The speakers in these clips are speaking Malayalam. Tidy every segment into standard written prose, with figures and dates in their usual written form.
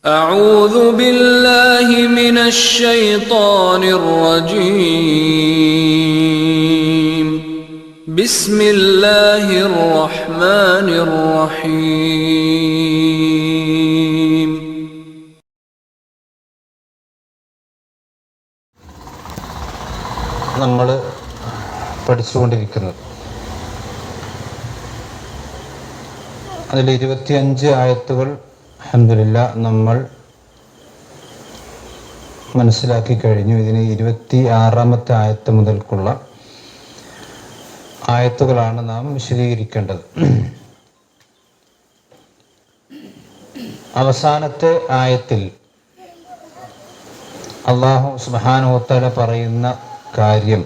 أعوذ بالله من الشيطان الرجيم. بسم الله الرحمن الرحيم. നമ്മൾ പഠിച്ചുകൊണ്ടിരിക്കുന്നത് അതിൽ 25 ആയത്തുകൾ അൽഹംദുലില്ലാഹ് നമ്മൾ മനസ്സിലാക്കി കഴിഞ്ഞു. ഇതിന് 26ാമത്തെ ആയത്ത് മുതൽക്കുള്ള ആയത്തുകളാണ് നാം വിശദീകരിക്കേണ്ടത്. അവസാനത്തെ ആയത്തിൽ അല്ലാഹു സുബ്ഹാനഹു വ തആല പറയുന്ന കാര്യം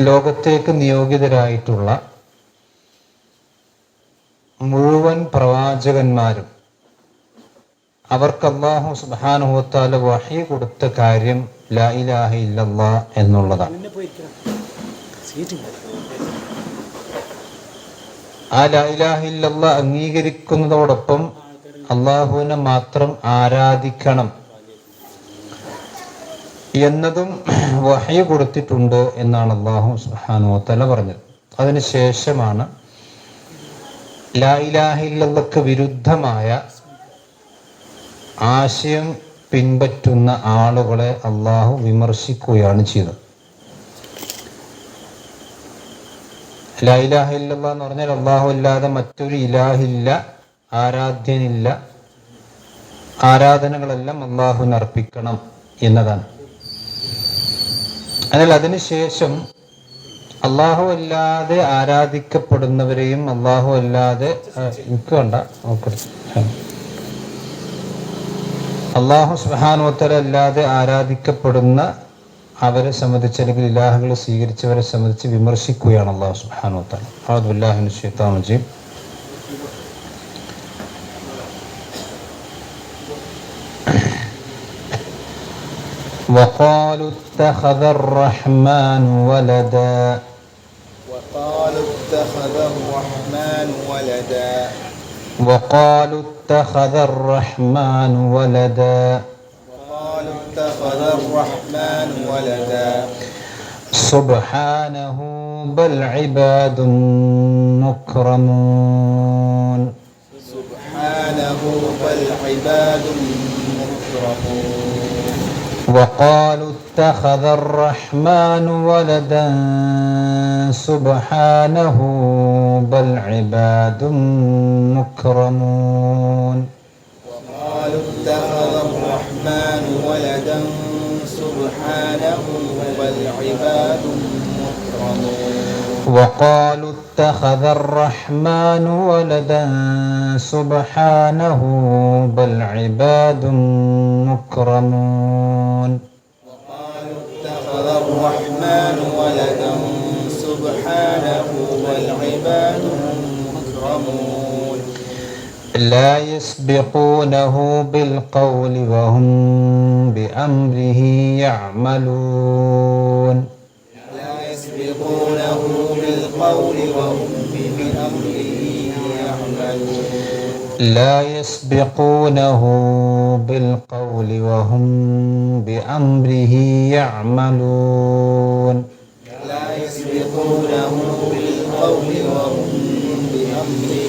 ലോകത്തേക്ക് നിയോഗിതരായിട്ടുള്ള മുഴുവൻ പ്രവാചകന്മാരും അവർക്ക് അല്ലാഹു സുബ്ഹാനഹു വ തആല വഹി കൊടുത്ത കാര്യം ലാ ഇലാഹ ഇല്ലല്ലാഹ് എന്നുള്ളതാണ്. ആ ലാ ഇലാഹ ഇല്ലല്ലാഹ് അംഗീകരിക്കുന്നതോടൊപ്പം അല്ലാഹുവിനെ മാത്രം ആരാധിക്കണം എന്നതും വഹി കൊടുത്തിട്ടുണ്ട് എന്നാണ് അല്ലാഹു സുബ്ഹാനഹു വ തആല പറഞ്ഞത്. അതിനുശേഷമാണ് ലാ ഇലാഹ ഇല്ലല്ലാഹ്ക്ക് വിരുദ്ധമായ ആശയം പിൻപറ്റുന്ന ആളുകളെ അല്ലാഹു വിമർശിക്കുകയാണ് ചെയ്തത്. ലാ ഇലാഹ ഇല്ലല്ലാഹ് എന്ന് പറഞ്ഞാൽ അല്ലാഹു അല്ലാതെ മറ്റൊരു ഇലാഹില്ല, ആരാധ്യനില്ല, ആരാധനകളെല്ലാം അല്ലാഹുവിന് അർപ്പിക്കണം എന്നതാണ്. എന്നാൽ അതിനുശേഷം അല്ലാഹു അല്ലാതെ ആരാധിക്കപ്പെടുന്നവരെയും അല്ലാഹു അല്ലാതെ അല്ലാഹു സുബ്ഹാനഹു വ തആല അല്ലാതെ ആരാധിക്കപ്പെടുന്ന അവരെ സംബന്ധിച്ച് അല്ലെങ്കിൽ ഇലാഹുകൾ സ്വീകരിച്ചവരെ സംബന്ധിച്ച് വിമർശിക്കുകയാണ് അല്ലാഹു സുബ്ഹാനഹു വ തആല. അഊദു ബില്ലാഹി മിനശ് ശൈത്വാനിർ റജീം. وقالوا اتخذ الرحمن ولدا وقالوا اتخذ الرحمن ولدا وقالوا اتخذ الرحمن ولدا وقالوا اتخذ الرحمن ولدا سبحانه بل عباد مكرمون سبحانه بل عباد مكرمون وقالوا اتخذ الرحمن ولدا سبحانه بل عباد مكرمون وقالوا اتخذ الرحمن ولدا سبحانه بل عباد مكرمون وقالوا اتخذ الرحمن ولدا سبحانه بل عباد مكرمون وقالوا اتخذ الرحمن ولدا سبحانه بل عباد مكرمون لا يسبقونه بالقول وهم بأمره يعملون لا يسبقونه بالقول وهم بأمره يعملون لا يسبقونه بالقول وهم بأمره يعملون لا يسبقونه بالقول وهم بأمره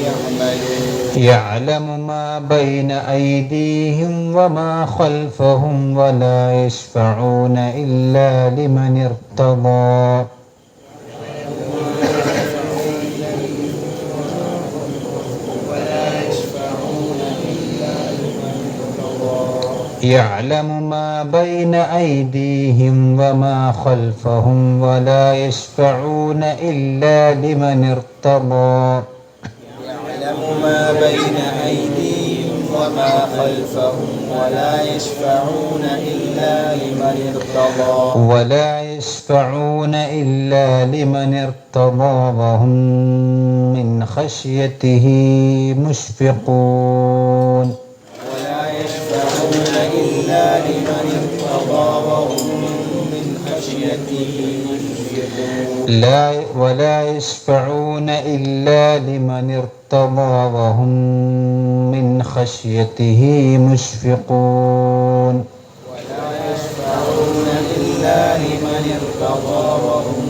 يعملون يعلم ما بين أيديهم وما خلفهم ولا يشفعون إلا لمن ارتضى يعلم ما بين أيديهم وما خلفهم ولا يشفعون إلا لمن ارتضى يعلم ما بين أيديهم وما خلفهم ولا يشفعون إلا لمن ارتضى ولا يشفعون إلا لمن ارتضى وهم من خشيته مشفقون ولا يشفعون إلا لمن ارتضى وهم من خشيته ولا يشفعون إلا لمن ارتضى وهم من خشيته مشفقون ولا يشفعون إلا لمن ارتضى وهم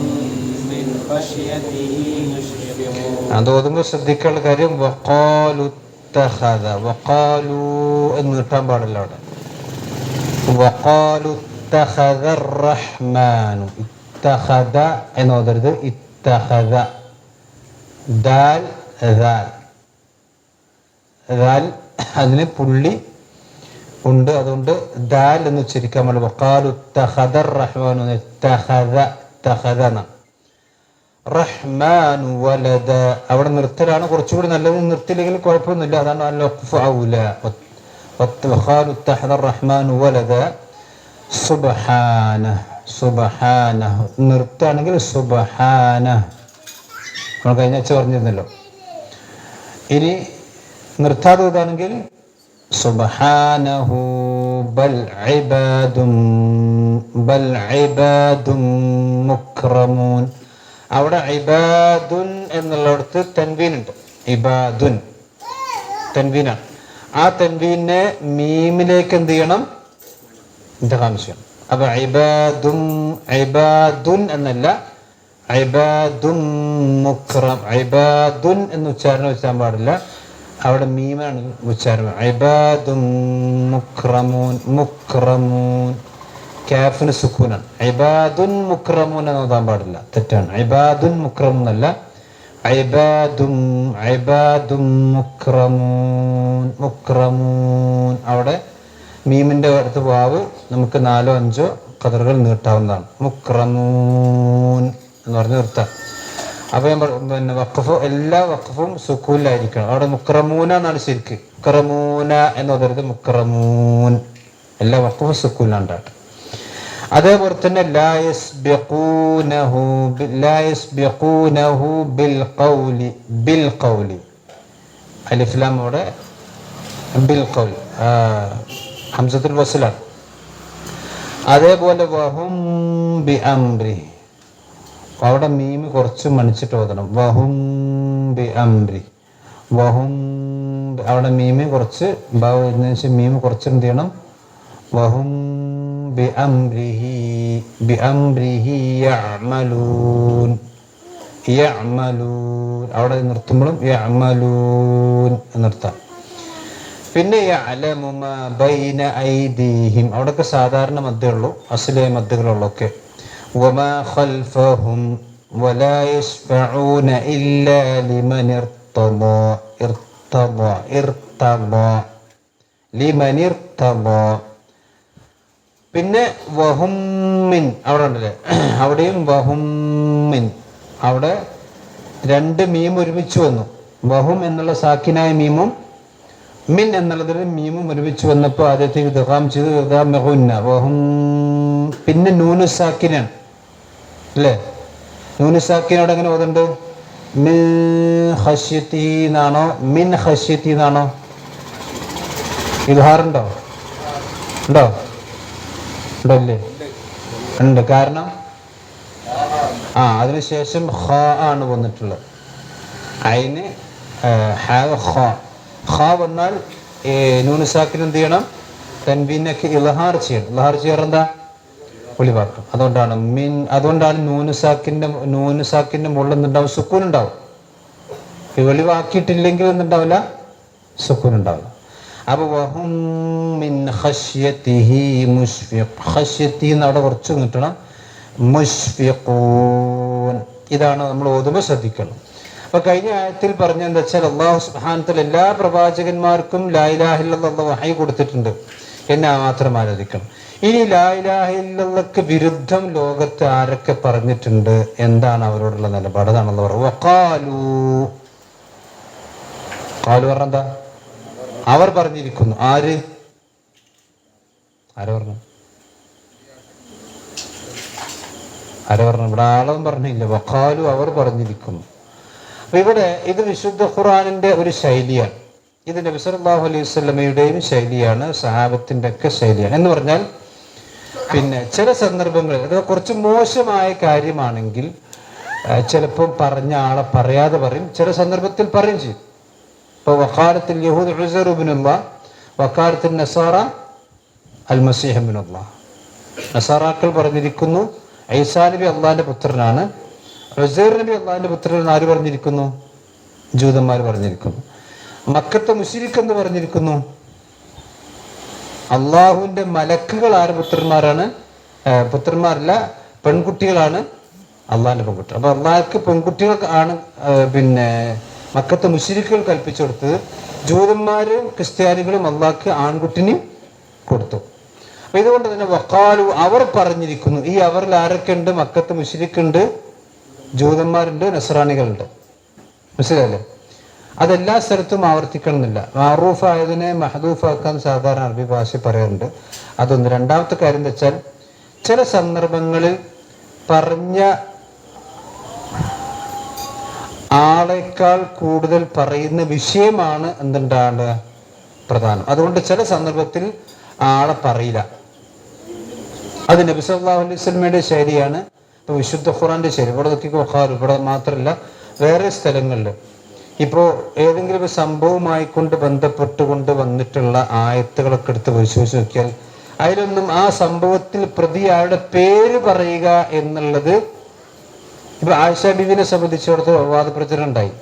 من خشيته مشفقون. അതോതുമ്പോൾ ശ്രദ്ധിക്കേണ്ട കാര്യം വഖാലു ഇത്തഖദ, വഖാലു എന്ന് കിട്ടാൻ പാടില്ല അവിടെ. വഖാലു ഇത്തഖദ റഹ്മാനു, ഇത്തഖദ എന്ന് ഓതരുത്, ഇത്തഖദ. ദാൽ ദാൽ ദാൽ അതിന് പുള്ളി ഉണ്ട്, അതുകൊണ്ട് ദാൽ എന്ന് ഉച്ചരിക്കാൻ പാടില്ല. വഖാലു ഇത്തഖദ റഹ്മാനു, ഇത്തഖദ ഇത്തഖദ എന്നാണ്. റഹ്മാനു വലദ അവിടെ നിർത്തലാണ് കുറച്ചുകൂടി നല്ലത്. നിർത്തില്ലെങ്കിൽ കുഴപ്പമൊന്നുമില്ല, അതാണ് അൽ-വഖ്ഫ് ഔല. വഖാലു ഇത്തഖദ റഹ്മാനു വലദ സുബ്ഹാനഹു, സുബ്ഹാനഹു. നിർത്താണെങ്കിൽ സുബ്ഹാനഹു, നമ്മൾ കഴിഞ്ഞ ആഴ്ച പറഞ്ഞിരുന്നല്ലോ. ഇനി നിർത്താതെ ഇതാണെങ്കിൽ സുബ്ഹാനഹു ബൽ ഇബാദും മുക്രമൂൻ. അവിടെ ഇബാദുൻ എന്നുള്ളിടത്ത് തൻവീൻ ഉണ്ട്. ഇബാദുൻ തൻവീനാണ്. ആ തൻവീനെ മീമിലേക്ക് എന്ത് ചെയ്യണം? ഇദ്ഗാം ചെയ്യണം. അപ്പൊ ഇബാദുൻ എന്നല്ല, ഇബാദും മുക്രം. ഇബാദുൻ എന്ന് ഉച്ചാരണം വെച്ചാൻ പാടില്ല, അവിടെ മീമാണ് ഉച്ചാരണം. ഇബാദും മുക്രമൂൻ, മുക്രമൂൻ കാഫിന് സുക്കൂനാണ്. ഇബാദുൻ മുക്രമൂൻ എന്ന് ഓതാൻ പാടില്ല, തെറ്റാണ്. ഇബാദുൻ മുക്രമൂൻ അല്ല, ഇബാദും മുക്രമൂൻ. അവിടെ മീമിന്റെ അടുത്ത് വാവ് നമുക്ക് 4-5 ഖദറുകൾ നീട്ടാവുന്നതാണ്. മുക്രമൂൻ എന്ന് പറഞ്ഞ് നിർത്താം. അപ്പൊ പിന്നെ വഖഫ്, എല്ലാ വഖഫും സുക്കൂനിലായിരിക്കണം. അവിടെ മുക്രമൂന എന്നാണ് ശരിക്ക്. മുക്രമൂന എന്ന് ഓതരുത്, മുക്രമൂൻ. എല്ലാ വഖഫും സുക്കൂനിലാണ്ടാട്ടെ. അതേപോലെ തന്നെ ലാ യസ്ബിഖൂനഹു ബിൽ ഖൗലി അലിഫ് ലാം അവിടെ ബിൽ ഖൗൽ ഹംസത്തുൽ വസ്ലാണ്. അതേപോലെ വഹും ബി അംരി, അവിടെ മീമ് കുറച്ച് മണിച്ചിട്ട് ഓതണം. വഹും ബി അംരി, വഹും അവിടെ മീമ് കുറച്ച് മീമ് കുറച്ച് എന്ത് ചെയ്യണം? വഹും ബിഅംരിഹി യഅമലൂൻ. അവിടെ നിർത്തുമ്പോഴും യഅമലൂൻ നിർത്താം. പിന്നെ യഅലമു മാ ബൈന ഐദീഹിം, അവിടെയൊക്കെ സാധാരണ മദ്ദേ ഉള്ളൂ, അസ്ലേ മദ്ദുകളുള്ളൊക്കെ. വമാ ഖൽഫഹും വലാ യശ്ഫഊന ഇല്ലാ ലിമൻ ഇർതദാ. പിന്നെ വഹുമ്മിൻ അവിടെ ഉണ്ടല്ലേ, അവിടെയും വഹുമ്മിൻ. അവിടെ 2 മീം ഒരുമിച്ച് വന്നു. വഹും എന്നുള്ള സാക്കിനായ മീമും മിൻ എന്നുള്ളതിൽ മീമും ഒരുമിച്ച് വന്നപ്പോൾ ആദ്യത്തെ ഇദ്ഗാം ചെയ്ത് വഹും. പിന്നെ നൂനു സാക്കിനാണ് അല്ലേ? നൂനു സാക്കിനോട് എങ്ങനെ ഓതുണ്ട്? മിൻ ഖശ്യതി എന്നാണോ മിൻ ഖശ്യതി എന്നാണോ? ഇദ്ഹാറുണ്ടോ? ഉണ്ടോ? ഉണ്ടല്ലേ? ഉണ്ട്. കാരണം അതിനുശേഷം ഖ ആണ് വന്നിട്ടുള്ളത്. അതിന് ഖ വന്നാൽ നൂനുസാക്കിന് എന്ത് ചെയ്യണം? തൻവീനൊക്കെ ഇൽഹാർ ചെയ്യണം. ഇൽഹാർ ചെയ്യാറ് എന്താ? ഒളിവാക്കും. അതുകൊണ്ടാണ് നൂനുസാക്കിന്റെ മുകളിൽ എന്തുണ്ടാവും? സുക്കൂൻ ഉണ്ടാവും. വെളിവാക്കിയിട്ടില്ലെങ്കിൽ എന്തുണ്ടാവില്ല? സുക്കൂൻ ഉണ്ടാവില്ല. അപ്പൊ വഹും മിൻ ഖശ്യതിഹി മുശ്ഫിഖ്. ഖശ്യതി എന്ന് അവിടെ കുറച്ച് കിട്ടണം. മുശ്ഫിഖൂൻ. ഇതാണ് നമ്മൾ ഓതുമ്പോൾ ശ്രദ്ധിക്കണം. അപ്പൊ കഴിഞ്ഞ ആയത്തിൽ പറഞ്ഞ എന്താ വെച്ചാൽ അല്ലാഹു സുബ്ഹാനഹു വ തആല എല്ലാ പ്രവാചകന്മാർക്കും ലാ ഇലാഹ ഇല്ലല്ലാഹ് വഹയി കൊടുത്തിട്ടുണ്ട്, എന്നെ മാത്രം ആരാധിക്കണം. ഇനി ലാ ഇലാഹ ഇല്ലല്ലാഹ്ക്ക് വിരുദ്ധം ലോകത്ത് ആരൊക്കെ പറഞ്ഞിട്ടുണ്ട്, എന്താണ് അവരോടുള്ള നിലപാട്? അതാണല്ലോ പറയുന്നത്. വഖാലു പറഞ്ഞെന്താ? അവർ പറഞ്ഞിരിക്കുന്നു. ആര് പറഞ്ഞു? ഇവിടെ ആളും പറഞ്ഞില്ല. വഖാലു അവർ പറഞ്ഞിരിക്കുന്നു. അപ്പൊ ഇവിടെ ഇത് വിശുദ്ധ ഖുർആനിന്റെ ഒരു ശൈലിയാണ്. ഇത് നബി സല്ലല്ലാഹു അലൈഹി വസല്ലമയുടെയും ശൈലിയാണ്, സഹാബത്തിന്റെ ഒക്കെ ശൈലിയാണ്. എന്ന് പറഞ്ഞാൽ പിന്നെ ചില സന്ദർഭങ്ങളിൽ അത് കുറച്ച് മോശമായ കാര്യമാണെങ്കിൽ ചിലപ്പം പറഞ്ഞ ആളെ പറയാതെ പറയും, ചില സന്ദർഭത്തിൽ പറയും ചെയ്യും. ഇപ്പോൾ വഖാലത്തിൽ യഹൂദ് ഉസൈർ ഇബ്നുല്ലാഹ്, വഖാലത്തിൽ നസാറ അൽ മസീഹ് ഇബ്നുല്ലാഹ്. നസാറാക്കൾ പറഞ്ഞിരിക്കുന്നു ഈസാ നബി അള്ളാഹിന്റെ പുത്രനാണ്, ഉസൈർ നബി അള്ളാഹിന്റെ പുത്രനാണ്. ആര് പറഞ്ഞിരിക്കുന്നു? ജൂതന്മാർ പറഞ്ഞിരിക്കുന്നു. മക്കത്തെ മുശ്രിക്ക് എന്ന് പറഞ്ഞിരിക്കുന്നു അള്ളാഹുവിന്റെ മലക്കുകൾ ആര് പുത്രന്മാരാണ്? പുത്രന്മാരല്ല, പെൺകുട്ടികളാണ് അള്ളാഹിന്റെ പെൺകുട്ടി. അപ്പൊ അള്ളാഹ്ക്ക് പെൺകുട്ടികൾ ആണ് പിന്നെ മക്കത്തെ മുശ്രിക്കുകൾ കൽപ്പിച്ചു കൊടുത്തത്. ജൂതന്മാരും ക്രിസ്ത്യാനികളും അള്ളാഹ്ക്ക് ആൺകുട്ടിന് കൊടുത്തു. അപ്പൊ ഇതുകൊണ്ട് തന്നെ വഖാലു അവർ പറഞ്ഞിരിക്കുന്നു. ഈ അവരിൽ ആരൊക്കെ ഉണ്ട്? മക്കത്തെ മുശ്രിക്കുണ്ട്, ജൂതന്മാരുണ്ട്, നസ്രാണികളുണ്ട്. മനസ്സിലല്ലേ? അതെല്ലാ സ്ഥലത്തും ആവർത്തിക്കണമെന്നില്ല. മഅറൂഫ് ആയതിനെ മഹദൂഫാക്കാൻ സാധാരണ അറബി ഭാഷ പറയാറുണ്ട്. അതൊന്ന്. രണ്ടാമത്തെ കാര്യം എന്താ വെച്ചാൽ ചില സന്ദർഭങ്ങളിൽ പറഞ്ഞ ആളേക്കാൾ കൂടുതൽ പറയുന്ന വിഷയമാണ് എന്തുണ്ടാണ് പ്രധാനം. അതുകൊണ്ട് ചില സന്ദർഭത്തിൽ ആളെ പറയില്ല. അത് നബി സല്ലല്ലാഹു അലൈഹി വസല്ലമയുടെ ശൈലിയാണ്. ഇപ്പൊ വിശുദ്ധ ഖുർആന്റെ ശൈലി. ഇവിടെ നോക്കിക്കോ, ഇവിടെ മാത്രമല്ല വേറെ സ്ഥലങ്ങളിൽ ഇപ്പോൾ ഏതെങ്കിലും ഒരു സംഭവമായിക്കൊണ്ട് ബന്ധപ്പെട്ടുകൊണ്ട് വന്നിട്ടുള്ള ആയത്തുകളൊക്കെ എടുത്ത് പരിശോധിച്ച് നോക്കിയാൽ അതിലൊന്നും ആ സംഭവത്തിൽ പ്രതിയാളുടെ പേര് പറയുക എന്നുള്ളത്, ഇപ്പൊ ആയിഷ ബീവിനെ സംബന്ധിച്ചിടത്തോളം വാദ പ്രചരണം ഉണ്ടായി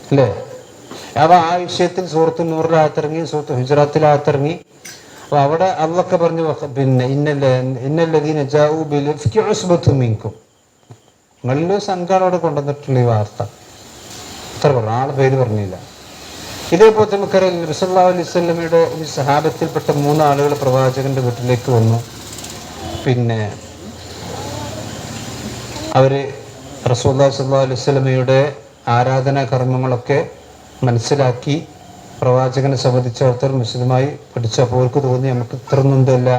അല്ലേ? അപ്പൊ ആ വിഷയത്തിൽ സൂറത്ത് നൂറിലാത്തിറങ്ങി, സൂറത്ത് ഹുജറാത്തിലാത്തിറങ്ങി. അപ്പൊ അവിടെ അള്ളൊക്കെ പറഞ്ഞു, പിന്നെ ഇന്നല്ലദീന ജാഊ ബിൽ ഇഫ്കി ഉസ്ബത്തും മിൻകും, നിങ്ങളിലെ സംഘാടം അവിടെ കൊണ്ടുവന്നിട്ടുള്ള ഈ വാർത്ത അത്ര പറഞ്ഞു, ആളെ പേര് പറഞ്ഞില്ല. ഇതേപോലെ നമുക്കറിയാം നബി സല്ലല്ലാഹു അലൈഹി വസല്ലമയുടെ സഹാബത്തിൽപ്പെട്ട 3 ആളുകൾ പ്രവാചകന്റെ വീട്ടിലേക്ക് വന്നു. പിന്നെ അവര് റസൂലുള്ളാഹി സ്വല്ലല്ലാഹു അലൈഹി വസല്ലമയുടെ ആരാധനാ കർമ്മങ്ങളൊക്കെ മനസ്സിലാക്കി പ്രവാചകനെ സംബന്ധിച്ചിടത്തോളം വിശദമായി പഠിച്ചപ്പോൾ അവർക്ക് തോന്നി നമുക്ക് ഇത്രയൊന്നും എന്തല്ല,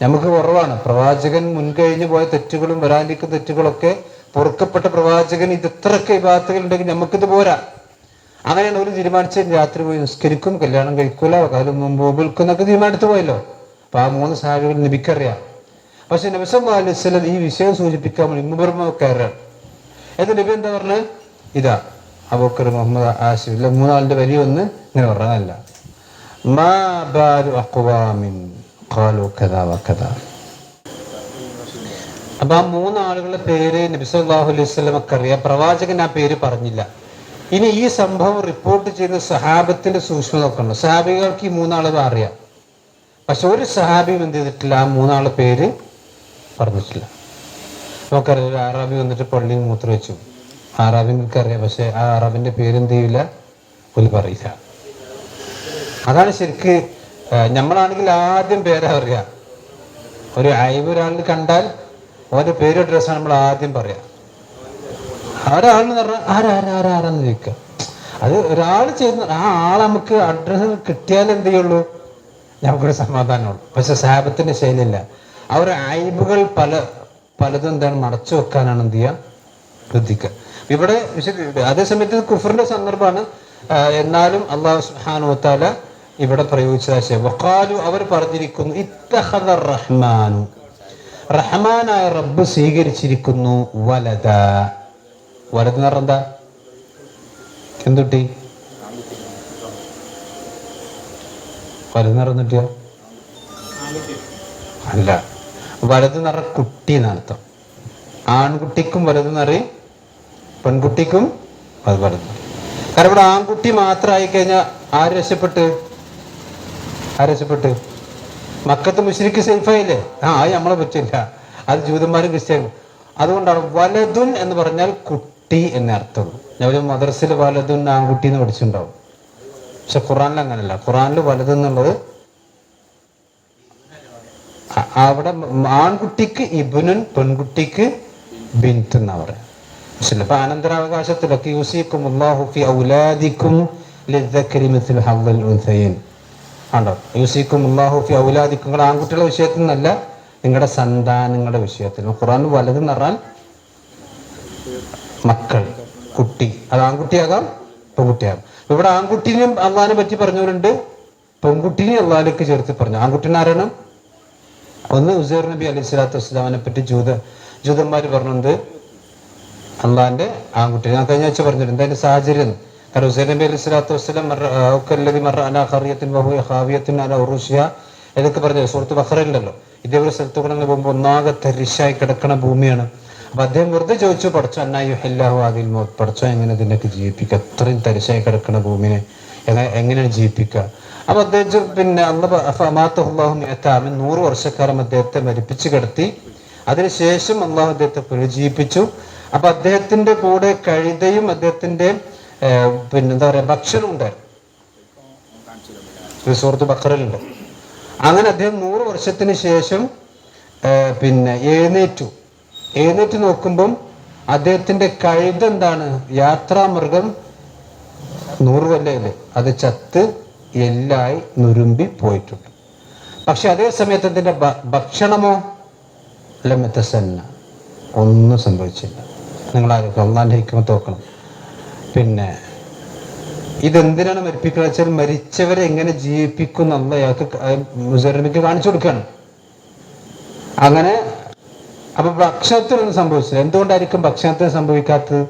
നമുക്ക് കുറവാണ്. പ്രവാചകൻ മുൻകഴിഞ്ഞു പോയ തെറ്റുകളും വരാനിരിക്കുന്ന തെറ്റുകളൊക്കെ പൊറുക്കപ്പെട്ട പ്രവാചകൻ ഇത് ഇത്രയൊക്കെ ഇബാദത്തുകൾ ഉണ്ടെങ്കിൽ നമുക്കിത് പോരാ. അങ്ങനെയാണ് ഒരു തീരുമാനിച്ച് രാത്രി പോയി നിസ്കരിക്കും, കല്യാണം കഴിക്കൂല, കാലം മുമ്പ് വിൽക്കുന്നൊക്കെ തീരുമാനിച്ചു പോയല്ലോ. അപ്പൊ ആ 3 സഹാബികൾ നബിക്കറിയാം. പക്ഷെ നബി സല്ലല്ലാഹു അലൈഹി വസല്ലം ഈ വിഷയം സൂചിപ്പിക്കാൻ വേണ്ടി മുബർമ കയറാണ്. എന്നിട്ട് നബി എന്താ പറഞ്ഞത്? ഇതാ അബൂബക്കർ, മുഹമ്മദ്, ആസിഫ്, 3 ആളുടെ വരി വന്ന് ഇങ്ങനെ പറഞ്ഞതല്ല. മാ ബാലു അഖ്വാമിൻ ഖാലു കദാ വകദാ. അപ്പൊ ആ 3 ആളുകളുടെ പേര് നബി സല്ലല്ലാഹു അലൈഹി വസല്ലമക്ക് അറിയാം, പ്രവാചകൻ ആ പേര് പറഞ്ഞില്ല. ഇനി ഈ സംഭവം റിപ്പോർട്ട് ചെയ്ത സഹാബത്തിന്റെ സൂക്ഷ്മത ഒക്കെ ഉണ്ട്. സഹാബികൾക്ക് ഈ 3 ആളുകൾ അറിയാം, പക്ഷെ ഒരു സഹാബിയും എന്ത് ചെയ്തിട്ടില്ല, ആ 3 ആളുടെ പേര് പറഞ്ഞിട്ടില്ല. നമുക്കറിയാം, ഒരു ആറാബി വന്നിട്ട് പള്ളിയിൽ മൂത്ര വെച്ചു. ആറാബിങ്ങൾക്ക് അറിയാം, പക്ഷെ ആ ആറാബിന്റെ പേര് എന്ത് ചെയ്യില്ല, ഒരു പറയില്ല. അതാണ് ശരിക്ക്. നമ്മളാണെങ്കിൽ ആദ്യം പേരാ അറിയാം. ഒരു അയവ് ഒരാളിൽ കണ്ടാൽ ഓരോ പേര് ഡ്രസ്സാണ് നമ്മൾ ആദ്യം പറയാം. ഒരാളെന്ന് പറഞ്ഞാൽ ആരാന്ന് ചോദിക്കുക. അത് ഒരാൾ ചെയ്യുന്ന ആ ആൾ നമുക്ക് അഡ്രസ്സ് കിട്ടിയാൽ എന്ത് ചെയ്യുള്ളൂ, നമുക്കൊരു സമാധാനമുള്ളൂ. പക്ഷെ സഹാബത്തിന്റെ ശൈലിയില്ല. ആ ഒരു അയവുകൾ പലതും എന്താണ് മറച്ചു വെക്കാനാണ് എന്ത് ചെയ്യുക, ശ്രദ്ധിക്കുക. ഇവിടെ അതേസമയത്ത് കുഫറിന്റെ സന്ദർഭമാണ്. എന്നാലും അല്ലാഹു സുബ്ഹാനഹു വ തആല ഇവിടെ പ്രയോഗിച്ച വഖാലു അവർ പറഞ്ഞിരിക്കുന്നു ഇത്തഖദ റഹ്മാനു, റഹ്മാനായ റബ്ബ് സ്വീകരിച്ചിരിക്കുന്നു വലദ. വലത് എന്ന് പറഞ്ഞാൽ എന്താ? എന്തുട്ടി? വലത് നിറഞ്ഞിട്ടോ? അല്ല, വലത് നിറ കുട്ടി എന്നർത്ഥം. ആൺകുട്ടിക്കും വലത് നിറയും, പെൺകുട്ടിക്കും അത് വലത്. കാരണം ഇവിടെ ആൺകുട്ടി മാത്രമായി കഴിഞ്ഞാൽ ആര് രക്ഷപ്പെട്ട്? മക്കത്ത് മുശ്രിക്ക് സേഫായില്ലേ? അത് നമ്മളെ പറ്റില്ല, അത് ജൂതന്മാരും ക്രിസ്ത്യാനും. അതുകൊണ്ടാണ് വലതുൻ എന്ന് പറഞ്ഞാൽ കുട്ടി എന്ന അർത്ഥം. ഞാൻ മദ്രസയിൽ വലതുൻ ആൺകുട്ടി എന്ന് പഠിച്ചിട്ടുണ്ടാവും, പക്ഷെ ഖുറാനിൽ അങ്ങനല്ല. ഖുറാനിൽ വലത് എന്നുള്ളത് അവിടെ ആൺകുട്ടിക്ക് ഇബ്നുൻ, പെൺകുട്ടിക്ക് ബിൻത്ത് എന്നാ പറയാ. അപ്പൊ അനന്തരാവകാശത്തിലൊക്കെ യൂസിക്കുമുല്ലാഹു ഫി ഔലാദിക്കും ലിദ്ദക്കരി മിസ്ലു ഹദ്ദിൽ ഉൻസയൈൻ ആണ്ടോ. യൂസിക്കുമുല്ലാഹു ഫി ഔലാദിക്കും, നിങ്ങളുടെ ആൺകുട്ടികളുടെ വിഷയത്തിൽ നിന്നല്ല, നിങ്ങളുടെ സന്താനങ്ങളുടെ വിഷയത്തിൽ. ഖുർആനിൽ വലത് എന്ന് പറഞ്ഞാൽ മക്കൾ, കുട്ടി. അത് ആൺകുട്ടിയാകാം, പെൺകുട്ടിയാകാം. ഇവിടെ ആൺകുട്ടീനെയും അള്ളാഹിനെ പറ്റി പറഞ്ഞവരുണ്ട്, പെൺകുട്ടീനെയും അള്ളാഹിലേക്ക് ചേർത്ത് പറഞ്ഞു. ആൺകുട്ടീനെ ആരാണ്? ഒന്ന് ഉസൈർ നബി അലൈഹി സ്വലാത്തു വസ്സലാമിനെ പറ്റി ജൂതന്മാർ പറഞ്ഞത് അള്ളാന്റെ ആൺകുട്ടി. ഞാൻ കഴിഞ്ഞ ആഴ്ച പറഞ്ഞിട്ടുണ്ട് അതിന്റെ സാഹചര്യം. കാരണം ഉസൈർ നബി അലൈഹി സ്വലാത്തു വസ്സലാം ഇതൊക്കെ പറഞ്ഞു സുഹൃത്ത് ബഖറയിലല്ലോ. ഇതേപോലെ സ്ഥലത്ത് കൂടെ പോകുമ്പോൾ ഒന്നാകെ തരിശായി കിടക്കണ ഭൂമിയാണ്. അപ്പൊ അദ്ദേഹം വെറുതെ ചോദിച്ചു, പഠിച്ചോ അന്നാഹു ആദിൽ മോത്ത്, പഠിച്ചോ എങ്ങനെ ഇതിനൊക്കെ ജീവിപ്പിക്കുക, അത്രയും തരിശായി കിടക്കണ ഭൂമിനെ എങ്ങനെയാണ് ജീവിപ്പിക്കുക? അപ്പൊ അദ്ദേഹം പിന്നെ അള്ളാഹു 100 വർഷക്കാലം അദ്ദേഹത്തെ മരിപ്പിച്ചു കിടത്തി. അതിനുശേഷം അള്ളാഹു അദ്ദേഹത്തെ പുനരുജ്ജീവിപ്പിച്ചു. അപ്പൊ അദ്ദേഹത്തിന്റെ കൂടെ കഴുതയും അദ്ദേഹത്തിന്റെ പിന്നെന്താ പറയാ ഭക്ഷണം ഉണ്ടായിരുന്നു. സൂറത്ത് ബഖറയിലുണ്ട്. അങ്ങനെ അദ്ദേഹം 100 വർഷത്തിന് ശേഷം പിന്നെ എഴുന്നേറ്റ് നോക്കുമ്പം അദ്ദേഹത്തിന്റെ കഴുത എന്താണ്, യാത്രാമൃഗം 100 കൊല്ലയില് അത് ചത്ത് എല്ലായി നുരുമ്പി പോയിട്ടുണ്ട്. പക്ഷെ അതേ സമയത്ത് അതിന്റെ ഭക്ഷണമോ ലമെത്തസന്ന, ഒന്നും സംഭവിച്ചില്ല. നിങ്ങൾ ആരൊക്കെ അള്ളാന്റെ ഹിക്മത്ത് നോക്കണം. പിന്നെ ഇതെന്തിനാണ് മരിപ്പിക്കുക വെച്ചാൽ മരിച്ചവരെ എങ്ങനെ ജീവിപ്പിക്കും എന്നുള്ള അയാൾക്ക് ഉസൈർ നബിക്ക് കാണിച്ചു കൊടുക്കുകയാണ്. അങ്ങനെ അപ്പൊ ഭക്ഷണത്തിനൊന്നും സംഭവിച്ചില്ല. എന്തുകൊണ്ടായിരിക്കും ഭക്ഷണത്തിന് സംഭവിക്കാത്തത്?